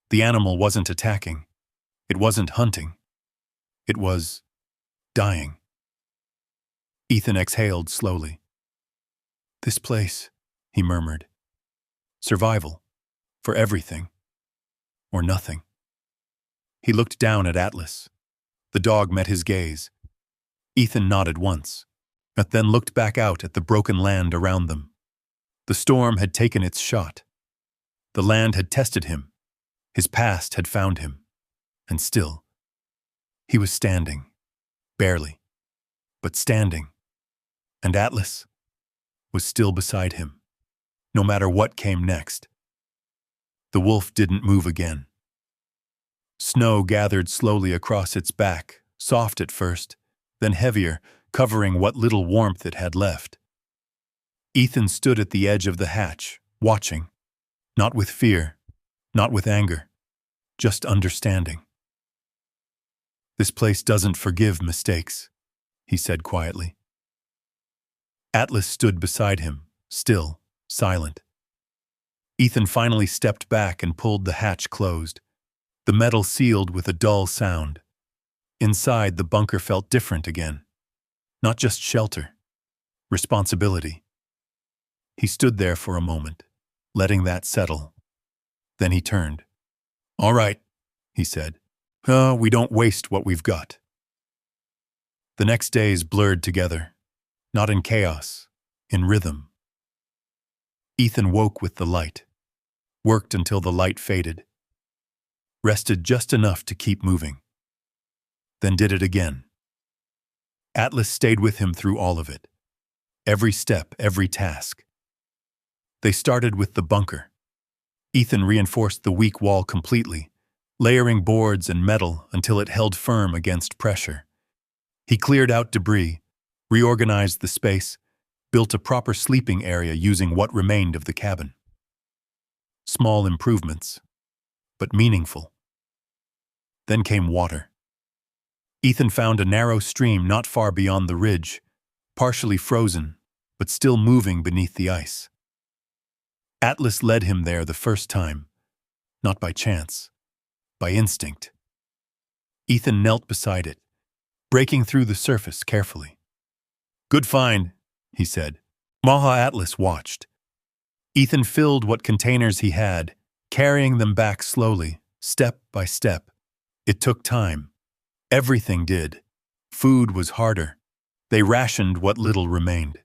The animal wasn't attacking. It wasn't hunting. It was dying. Ethan exhaled slowly. "This place," he murmured. "Survival. For everything. Or nothing." He looked down at Atlas. The dog met his gaze. Ethan nodded once, but then looked back out at the broken land around them. The storm had taken its shot. The land had tested him. His past had found him. And still, he was standing. Barely, but standing. And Atlas was still beside him, no matter what came next. The wolf didn't move again. Snow gathered slowly across its back, soft at first, then heavier, covering what little warmth it had left. Ethan stood at the edge of the hatch, watching, not with fear, not with anger, just understanding. "This place doesn't forgive mistakes," he said quietly. Atlas stood beside him, still, silent. Ethan finally stepped back and pulled the hatch closed. The metal sealed with a dull sound. Inside, the bunker felt different again. Not just shelter, responsibility. He stood there for a moment, letting that settle. Then he turned. "All right," he said. We don't waste what we've got." The next days blurred together, not in chaos, in rhythm. Ethan woke with the light, worked until the light faded, rested just enough to keep moving, then did it again. Atlas stayed with him through all of it, every step, every task. They started with the bunker. Ethan reinforced the weak wall completely, layering boards and metal until it held firm against pressure. He cleared out debris, reorganized the space, built a proper sleeping area using what remained of the cabin. Small improvements, but meaningful. Then came water. Ethan found a narrow stream not far beyond the ridge, partially frozen, but still moving beneath the ice. Atlas led him there the first time, not by chance, by instinct. Ethan knelt beside it, breaking through the surface carefully. "Good find," he said. Maha Atlas watched. Ethan filled what containers he had, carrying them back slowly, step by step. It took time. Everything did. Food was harder. They rationed what little remained.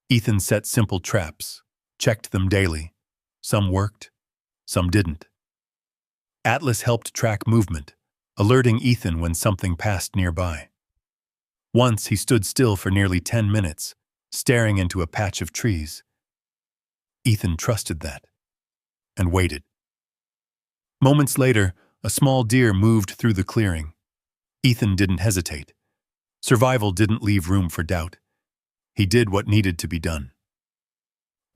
Ethan set simple traps, checked them daily. Some worked, some didn't. Atlas helped track movement, alerting Ethan when something passed nearby. Once he stood still for nearly 10 minutes, staring into a patch of trees. Ethan trusted that, and waited. Moments later, a small deer moved through the clearing. Ethan didn't hesitate. Survival didn't leave room for doubt. He did what needed to be done.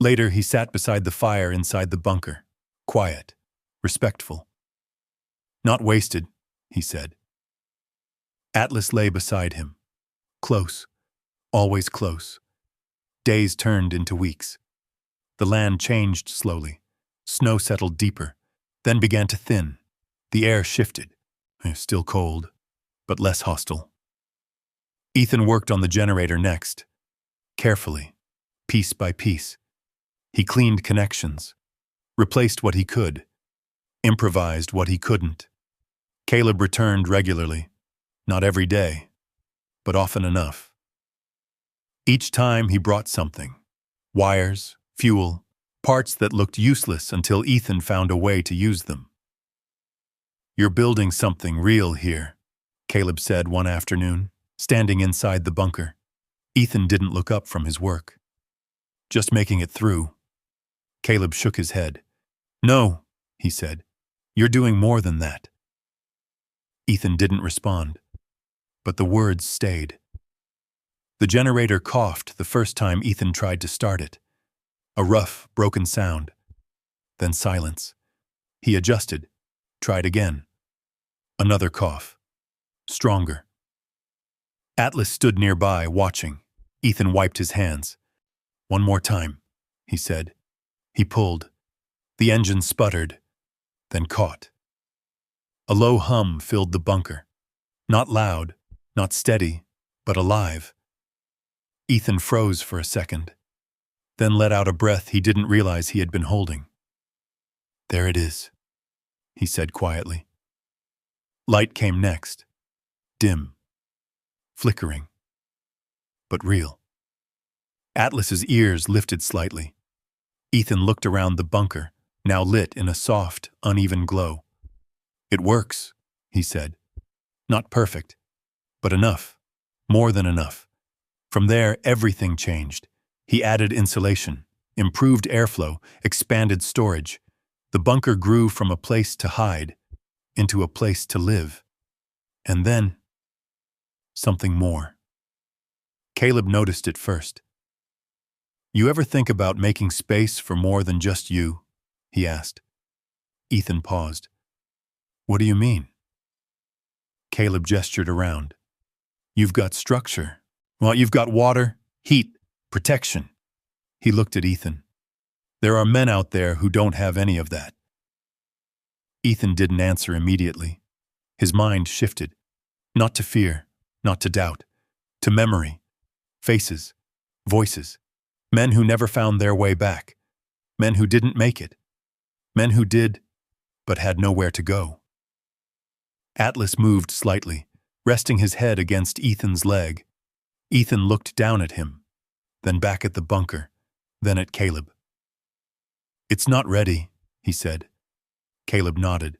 Later, he sat beside the fire inside the bunker, quiet, respectful. "Not wasted," he said. Atlas lay beside him, close, always close. Days turned into weeks. The land changed slowly. Snow settled deeper, then began to thin. The air shifted, still cold, but less hostile. Ethan worked on the generator next, carefully, piece by piece. He cleaned connections, replaced what he could, improvised what he couldn't. Caleb returned regularly, not every day, but often enough. Each time he brought something, wires, fuel, parts that looked useless until Ethan found a way to use them. "You're building something real here," Caleb said one afternoon, standing inside the bunker. Ethan didn't look up from his work. "Just making it through." Caleb shook his head. "No," he said. "You're doing more than that." Ethan didn't respond, but the words stayed. The generator coughed the first time Ethan tried to start it. A rough, broken sound. Then silence. He adjusted, tried again. Another cough. Stronger. Atlas stood nearby, watching. Ethan wiped his hands. "One more time," he said. He pulled. The engine sputtered, then caught. A low hum filled the bunker. Not loud, not steady, but alive. Ethan froze for a second, then let out a breath he didn't realize he had been holding. "There it is," he said quietly. Light came next. Dim. Flickering. But real. Atlas's ears lifted slightly. Ethan looked around the bunker, now lit in a soft, uneven glow. "It works," he said. "Not perfect, but enough. More than enough." From there, everything changed. He added insulation, improved airflow, expanded storage. The bunker grew from a place to hide into a place to live. And then, something more. Caleb noticed it first. "You ever think about making space for more than just you?" he asked. Ethan paused. "What do you mean?" Caleb gestured around. "You've got structure. Well, you've got water, heat, protection." He looked at Ethan. "There are men out there who don't have any of that." Ethan didn't answer immediately. His mind shifted. Not to fear, not to doubt. To memory. Faces. Voices. Men who never found their way back. Men who didn't make it. Men who did, but had nowhere to go. Atlas moved slightly, resting his head against Ethan's leg. Ethan looked down at him, then back at the bunker, then at Caleb. "It's not ready," he said. Caleb nodded.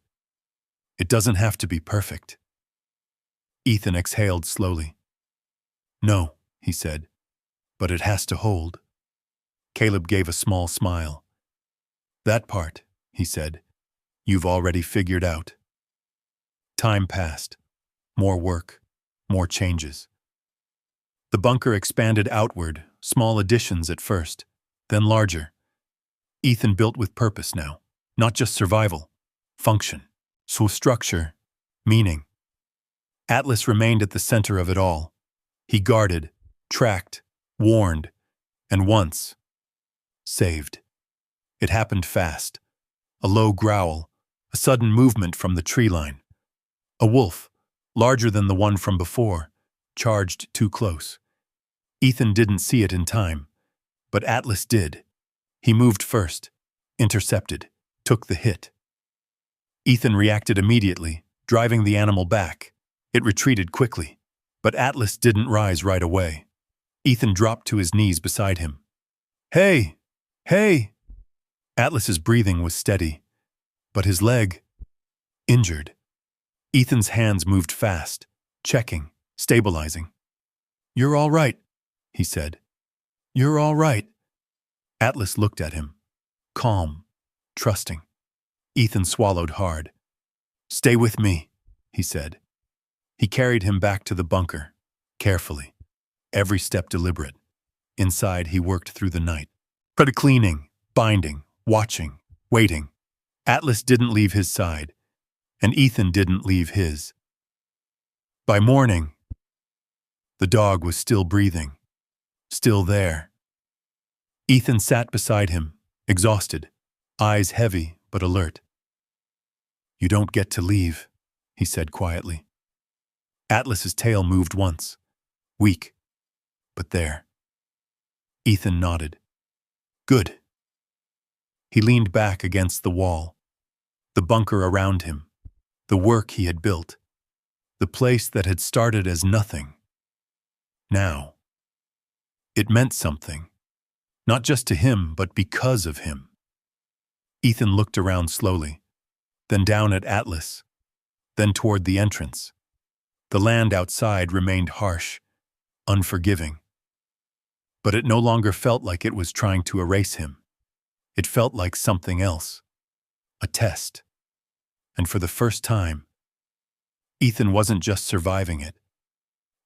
"It doesn't have to be perfect." Ethan exhaled slowly. "No," he said, "but it has to hold." Caleb gave a small smile. "That part," he said, "you've already figured out." Time passed. More work, more changes. The bunker expanded outward, small additions at first, then larger. Ethan built with purpose now, not just survival, function, so structure, meaning. Atlas remained at the center of it all. He guarded, tracked, warned, and once, saved. It happened fast. A low growl, a sudden movement from the tree line. A wolf, larger than the one from before, charged too close. Ethan didn't see it in time, but Atlas did. He moved first, intercepted, took the hit. Ethan reacted immediately, driving the animal back. It retreated quickly, but Atlas didn't rise right away. Ethan dropped to his knees beside him. "Hey! Hey!" Atlas's breathing was steady, but his leg, injured. Ethan's hands moved fast, checking, stabilizing. "You're all right," he said. "You're all right." Atlas looked at him, calm, trusting. Ethan swallowed hard. "Stay with me," he said. He carried him back to the bunker, carefully, every step deliberate. Inside, he worked through the night. Cleaning, binding, watching, waiting. Atlas didn't leave his side, and Ethan didn't leave his. By morning, the dog was still breathing, still there. Ethan sat beside him, exhausted, eyes heavy but alert. "You don't get to leave," he said quietly. Atlas's tail moved once, weak, but there. Ethan nodded. "Good." He leaned back against the wall, the bunker around him, the work he had built, the place that had started as nothing. Now, it meant something, not just to him, but because of him. Ethan looked around slowly, then down at Atlas, then toward the entrance. The land outside remained harsh, unforgiving. But it no longer felt like it was trying to erase him. It felt like something else, a test. And for the first time, Ethan wasn't just surviving it.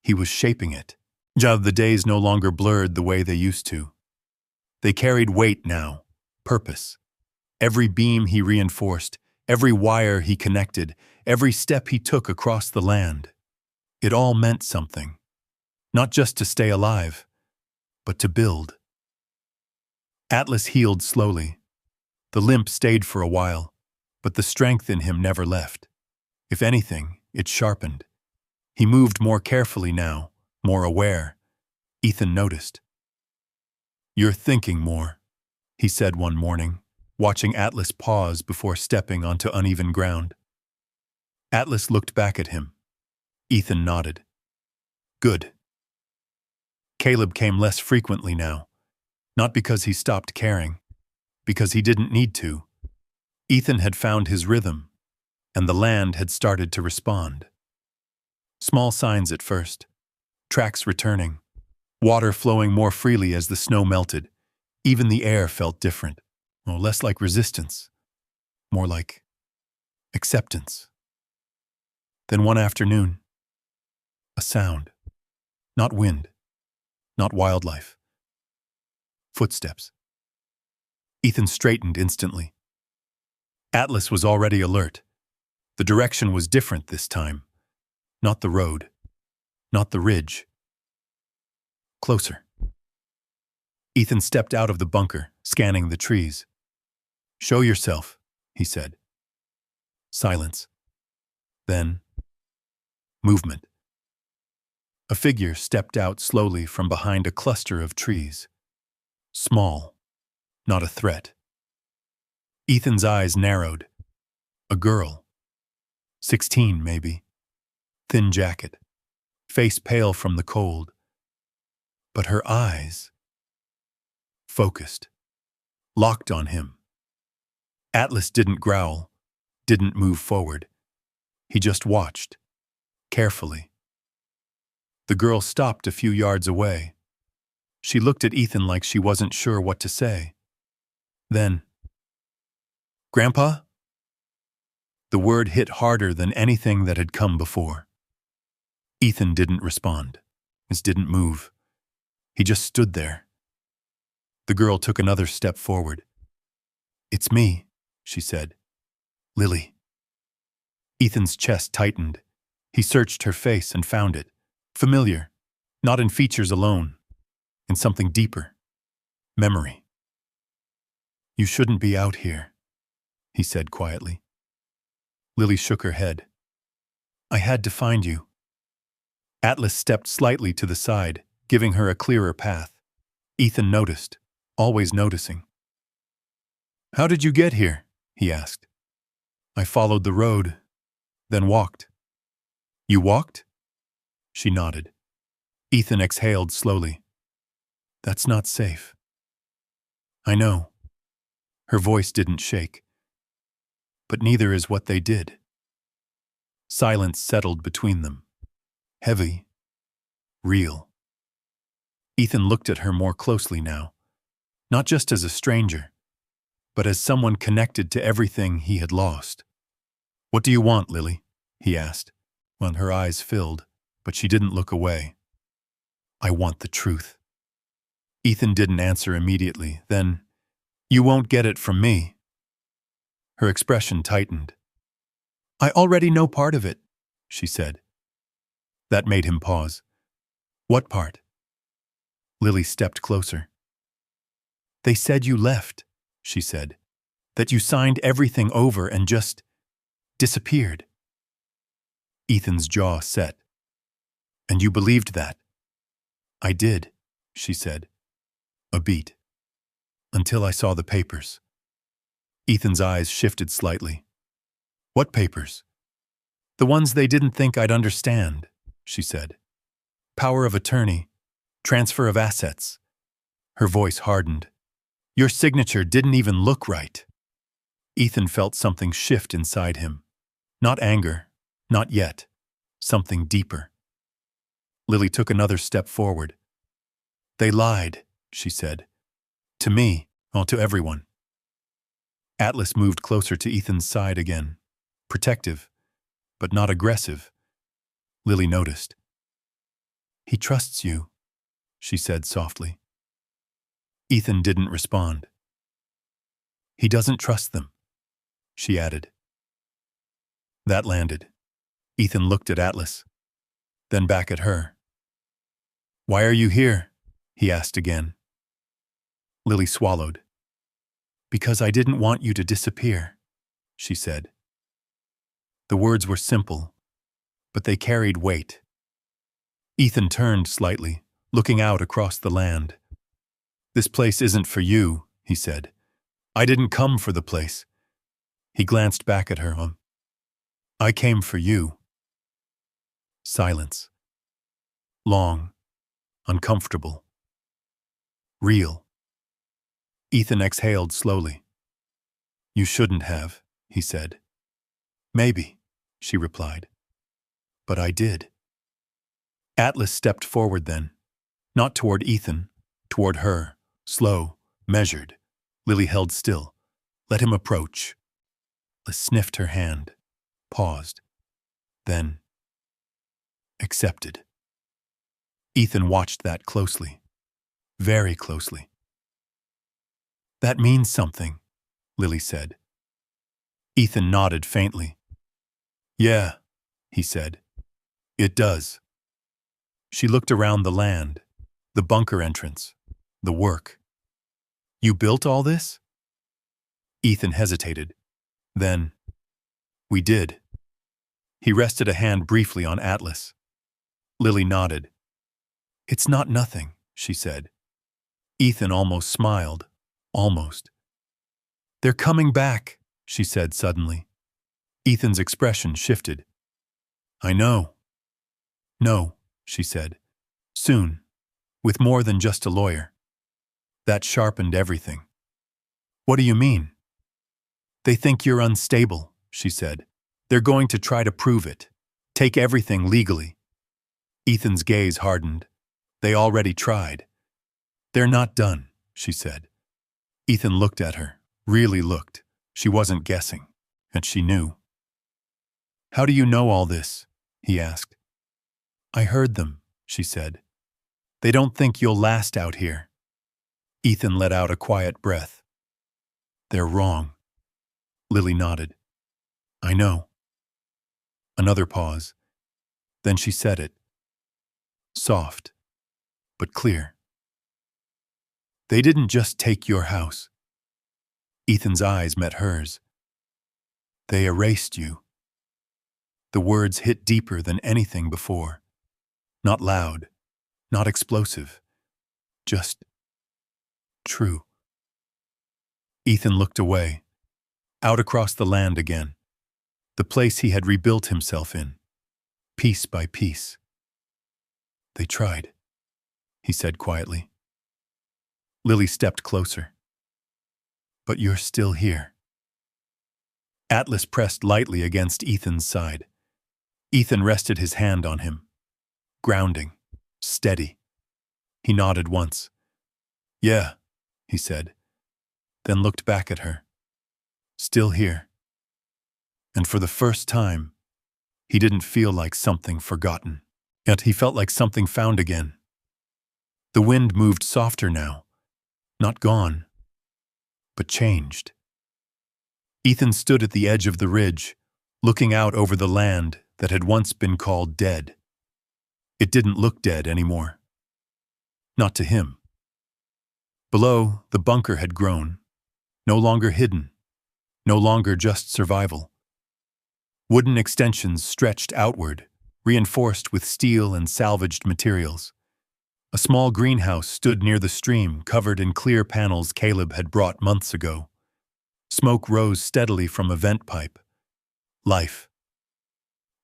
He was shaping it. The days no longer blurred the way they used to. They carried weight now, purpose. Every beam he reinforced, every wire he connected, every step he took across the land. It all meant something. Not just to stay alive, but to build. Atlas healed slowly. The limp stayed for a while, but the strength in him never left. If anything, it sharpened. He moved more carefully now, more aware. Ethan noticed. "You're thinking more," he said one morning, watching Atlas pause before stepping onto uneven ground. Atlas looked back at him. Ethan nodded. "Good." Caleb came less frequently now, not because he stopped caring, because he didn't need to. Ethan had found his rhythm, and the land had started to respond. Small signs at first, tracks returning, water flowing more freely as the snow melted. Even the air felt different, less like resistance, more like acceptance. Then one afternoon, a sound, not wind, not wildlife. Footsteps. Ethan straightened instantly. Atlas was already alert. The direction was different this time. Not the road, not the ridge. Closer. Ethan stepped out of the bunker, scanning the trees. "Show yourself," he said. Silence. Then, movement. A figure stepped out slowly from behind a cluster of trees. Small, not a threat. Ethan's eyes narrowed. A girl. 16, maybe. Thin jacket. Face pale from the cold. But her eyes, focused, locked on him. Atlas didn't growl, didn't move forward. He just watched, carefully. The girl stopped a few yards away. She looked at Ethan like she wasn't sure what to say. Then, "Grandpa?" The word hit harder than anything that had come before. Ethan didn't respond, didn't move. He just stood there. The girl took another step forward. "It's me," she said. "Lily." Ethan's chest tightened. He searched her face and found it. Familiar, not in features alone, in something deeper. Memory. "You shouldn't be out here," he said quietly. Lily shook her head. "I had to find you." Atlas stepped slightly to the side, giving her a clearer path. Ethan noticed, always noticing. "How did you get here?" he asked. "I followed the road, then walked." "You walked?" She nodded. Ethan exhaled slowly. "That's not safe." "I know." Her voice didn't shake. "But neither is what they did." Silence settled between them. Heavy. Real. Ethan looked at her more closely now, not just as a stranger, but as someone connected to everything he had lost. "What do you want, Lily?" he asked, when her eyes filled, but she didn't look away. I want the truth. Ethan didn't answer immediately. Then, you won't get it from me. Her expression tightened. I already know part of it, she said. That made him pause. What part? Lily stepped closer. They said you left, she said. That you signed everything over and just disappeared. Ethan's jaw set. And you believed that? I did, she said. A beat. Until I saw the papers. Ethan's eyes shifted slightly. What papers? The ones they didn't think I'd understand, she said. Power of attorney, transfer of assets. Her voice hardened. Your signature didn't even look right. Ethan felt something shift inside him. Not anger, not yet. Something deeper. Lily took another step forward. They lied, she said. To me, well, to everyone. Atlas moved closer to Ethan's side again. Protective, but not aggressive. Lily noticed. He trusts you, she said softly. Ethan didn't respond. He doesn't trust them, she added. That landed. Ethan looked at Atlas, then back at her. Why are you here? He asked again. Lily swallowed. Because I didn't want you to disappear, she said. The words were simple, but they carried weight. Ethan turned slightly, looking out across the land. This place isn't for you, he said. I didn't come for the place. He glanced back at her. I came for you. Silence. Long. Uncomfortable. Real. Ethan exhaled slowly. You shouldn't have, he said. Maybe, she replied. But I did. Atlas stepped forward then, not toward Ethan, toward her, slow, measured. Lily held still, let him approach. Atlas sniffed her hand, paused, then accepted. Ethan watched that closely, very closely. That means something, Lily said. Ethan nodded faintly. Yeah, he said. It does. She looked around the land, the bunker entrance, the work. You built all this? Ethan hesitated. Then, we did. He rested a hand briefly on Atlas. Lily nodded. It's not nothing, she said. Ethan almost smiled. Almost. They're coming back, she said suddenly. Ethan's expression shifted. I know. No, she said. Soon. With more than just a lawyer. That sharpened everything. What do you mean? They think you're unstable, she said. They're going to try to prove it. Take everything legally. Ethan's gaze hardened. They already tried. They're not done, she said. Ethan looked at her, really looked. She wasn't guessing, and she knew. How do you know all this? He asked. I heard them, she said. They don't think you'll last out here. Ethan let out a quiet breath. They're wrong. Lily nodded. I know. Another pause. Then she said it. Soft, but clear. They didn't just take your house. Ethan's eyes met hers. They erased you. The words hit deeper than anything before. Not loud, not explosive, just true. Ethan looked away, out across the land again, the place he had rebuilt himself in, piece by piece. They tried, he said quietly. Lily stepped closer. But you're still here. Atlas pressed lightly against Ethan's side. Ethan rested his hand on him. Grounding, steady. He nodded once. Yeah, he said, then looked back at her. Still here. And for the first time, he didn't feel like something forgotten. Yet he felt like something found again. The wind moved softer now, not gone, but changed. Ethan stood at the edge of the ridge, looking out over the land that had once been called dead. It didn't look dead anymore. Not to him. Below, the bunker had grown, no longer hidden, no longer just survival. Wooden extensions stretched outward, reinforced with steel and salvaged materials. A small greenhouse stood near the stream, covered in clear panels Caleb had brought months ago. Smoke rose steadily from a vent pipe. Life.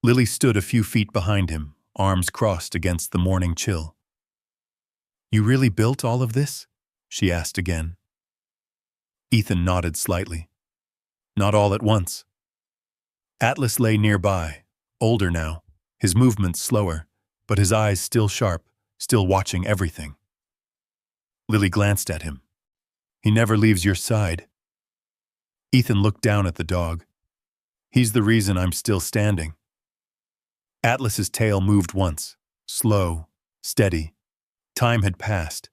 Lily stood a few feet behind him, arms crossed against the morning chill. "You really built all of this?" she asked again. Ethan nodded slightly. Not all at once. Atlas lay nearby, older now, his movements slower, but his eyes still sharp, still watching everything. Lily glanced at him. "He never leaves your side." Ethan looked down at the dog. "He's the reason I'm still standing." Atlas's tail moved once, slow, steady. Time had passed,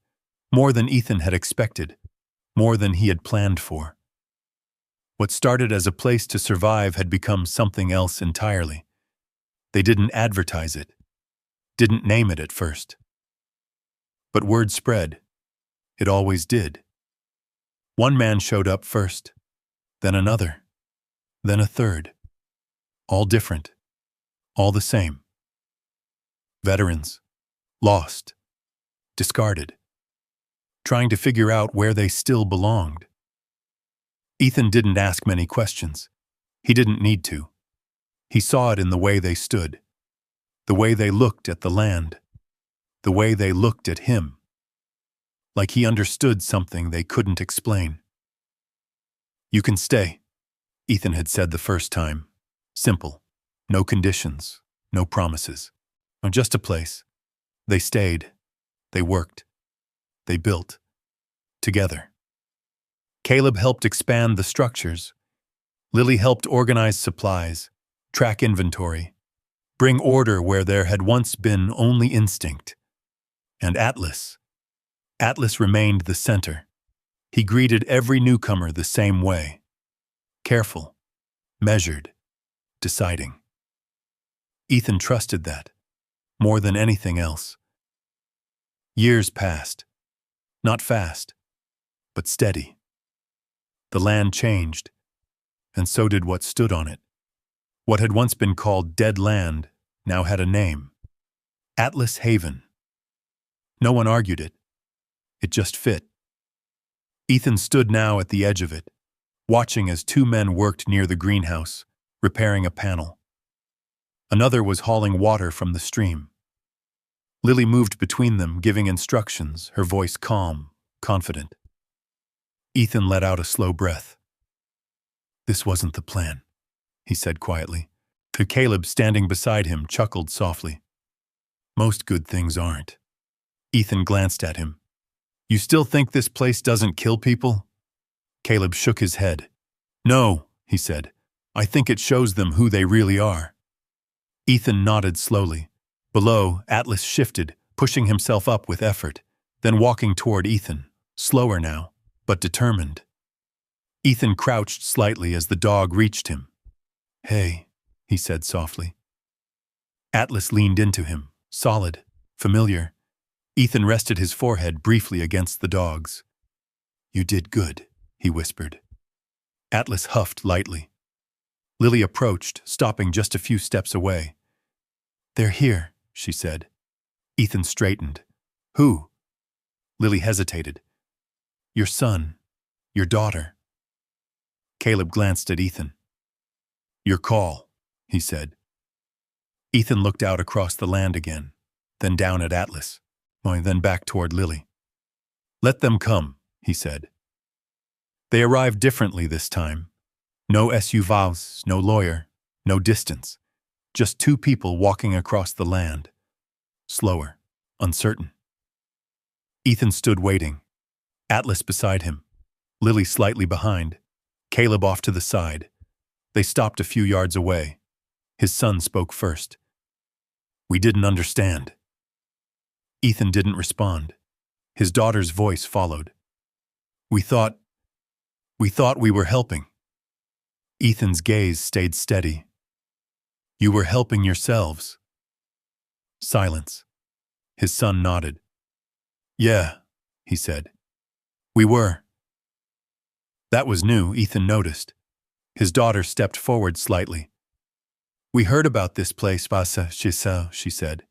more than Ethan had expected, more than he had planned for. What started as a place to survive had become something else entirely. They didn't advertise it, didn't name it at first. But word spread. It always did. One man showed up first, then another, then a third. All different, all the same. Veterans, lost, discarded, trying to figure out where they still belonged. Ethan didn't ask many questions. He didn't need to. He saw it in the way they stood, the way they looked at the land, the way they looked at him. Like he understood something they couldn't explain. "You can stay," Ethan had said the first time. Simple. No conditions, no promises. Just a place. They stayed. They worked. They built. Together. Caleb helped expand the structures. Lily helped organize supplies, track inventory, bring order where there had once been only instinct. And Atlas remained the center. He greeted every newcomer the same way. Careful, measured, deciding. Ethan trusted that, more than anything else. Years passed. Not fast, but steady. The land changed, and so did what stood on it. What had once been called dead land now had a name. Atlas Haven. No one argued it. It just fit. Ethan stood now at the edge of it, watching as two men worked near the greenhouse, repairing a panel. Another was hauling water from the stream. Lily moved between them, giving instructions, her voice calm, confident. Ethan let out a slow breath. "This wasn't the plan," he said quietly. Caleb, standing beside him, chuckled softly. "Most good things aren't." Ethan glanced at him. "You still think this place doesn't kill people?" Caleb shook his head. "No," he said. "I think it shows them who they really are." Ethan nodded slowly. Below, Atlas shifted, pushing himself up with effort, then walking toward Ethan, slower now, but determined. Ethan crouched slightly as the dog reached him. "Hey," he said softly. Atlas leaned into him, solid, familiar. Ethan rested his forehead briefly against the dog's. "You did good," he whispered. Atlas huffed lightly. Lily approached, stopping just a few steps away. "They're here," she said. Ethan straightened. "Who?" Lily hesitated. "Your son. Your daughter." Caleb glanced at Ethan. "Your call," he said. Ethan looked out across the land again, then down at Atlas, then back toward Lily. "Let them come," he said. They arrived differently this time. No SUVs, no lawyer, no distance. Just two people walking across the land. Slower, uncertain. Ethan stood waiting. Atlas beside him. Lily slightly behind. Caleb off to the side. They stopped a few yards away. His son spoke first. "We didn't understand." Ethan didn't respond. His daughter's voice followed. We thought we were helping. Ethan's gaze stayed steady. You were helping yourselves. Silence. His son nodded. Yeah, he said. We were. That was new, Ethan noticed. His daughter stepped forward slightly. We heard about this place, Vasa, she said.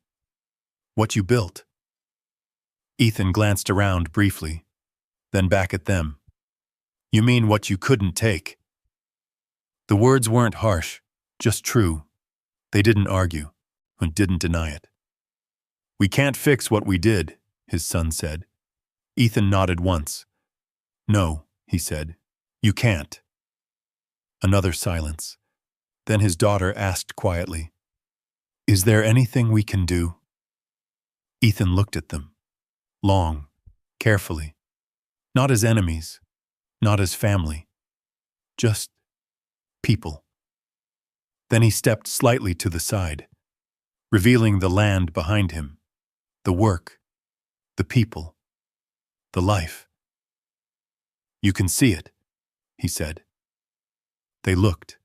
What you built. Ethan glanced around briefly, then back at them. You mean what you couldn't take? The words weren't harsh, just true. They didn't argue, and didn't deny it. We can't fix what we did, his son said. Ethan nodded once. No, he said. You can't. Another silence. Then his daughter asked quietly, Is there anything we can do? Ethan looked at them, long, carefully, not as enemies, not as family, just people. Then he stepped slightly to the side, revealing the land behind him, the work, the people, the life. You can see it, he said. They looked,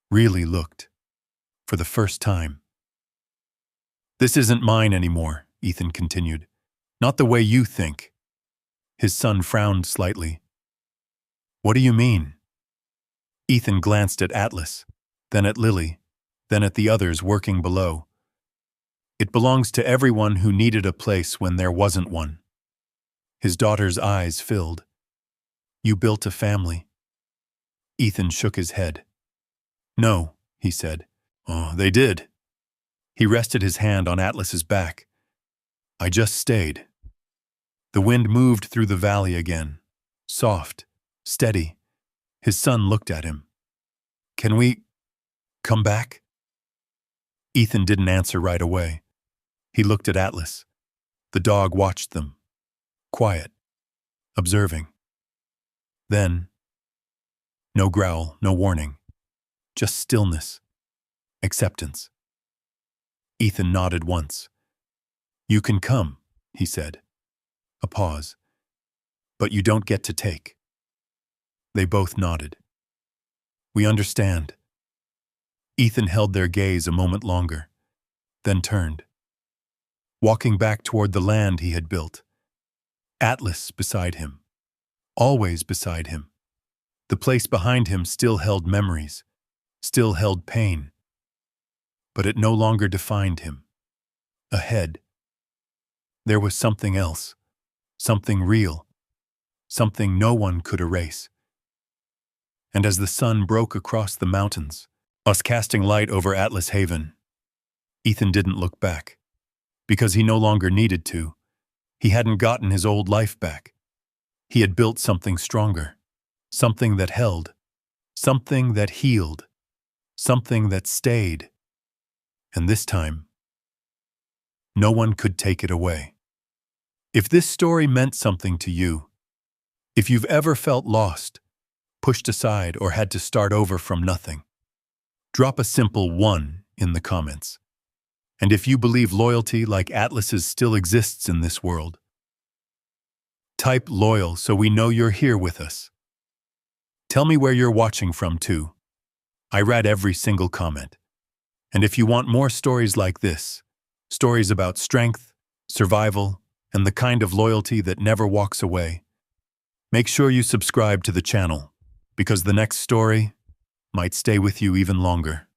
really looked, for the first time. This isn't mine anymore, Ethan continued. Not the way you think. His son frowned slightly. What do you mean? Ethan glanced at Atlas, then at Lily, then at the others working below. It belongs to everyone who needed a place when there wasn't one. His daughter's eyes filled. You built a family. Ethan shook his head. No, he said. Oh, they did. He rested his hand on Atlas's back. I just stayed. The wind moved through the valley again, soft, steady. His son looked at him. Can we come back? Ethan didn't answer right away. He looked at Atlas. The dog watched them, quiet, observing. Then, no growl, no warning, just stillness, acceptance. Ethan nodded once. You can come, he said. A pause. But you don't get to take. They both nodded. We understand. Ethan held their gaze a moment longer, then turned, walking back toward the land he had built. Atlas beside him, always beside him. The place behind him still held memories, still held pain. But it no longer defined him. Ahead, there was something else, something real, something no one could erase. And as the sun broke across the mountains, us casting light over Atlas Haven, Ethan didn't look back, because he no longer needed to. He hadn't gotten his old life back. He had built something stronger, something that held, something that healed, something that stayed. And this time, no one could take it away. If this story meant something to you, if you've ever felt lost, pushed aside, or had to start over from nothing, drop a simple 1 in the comments. And if you believe loyalty like Atlas's still exists in this world, type loyal so we know you're here with us. Tell me where you're watching from too. I read every single comment. And if you want more stories like this, stories about strength, survival, and the kind of loyalty that never walks away, make sure you subscribe to the channel, because the next story might stay with you even longer.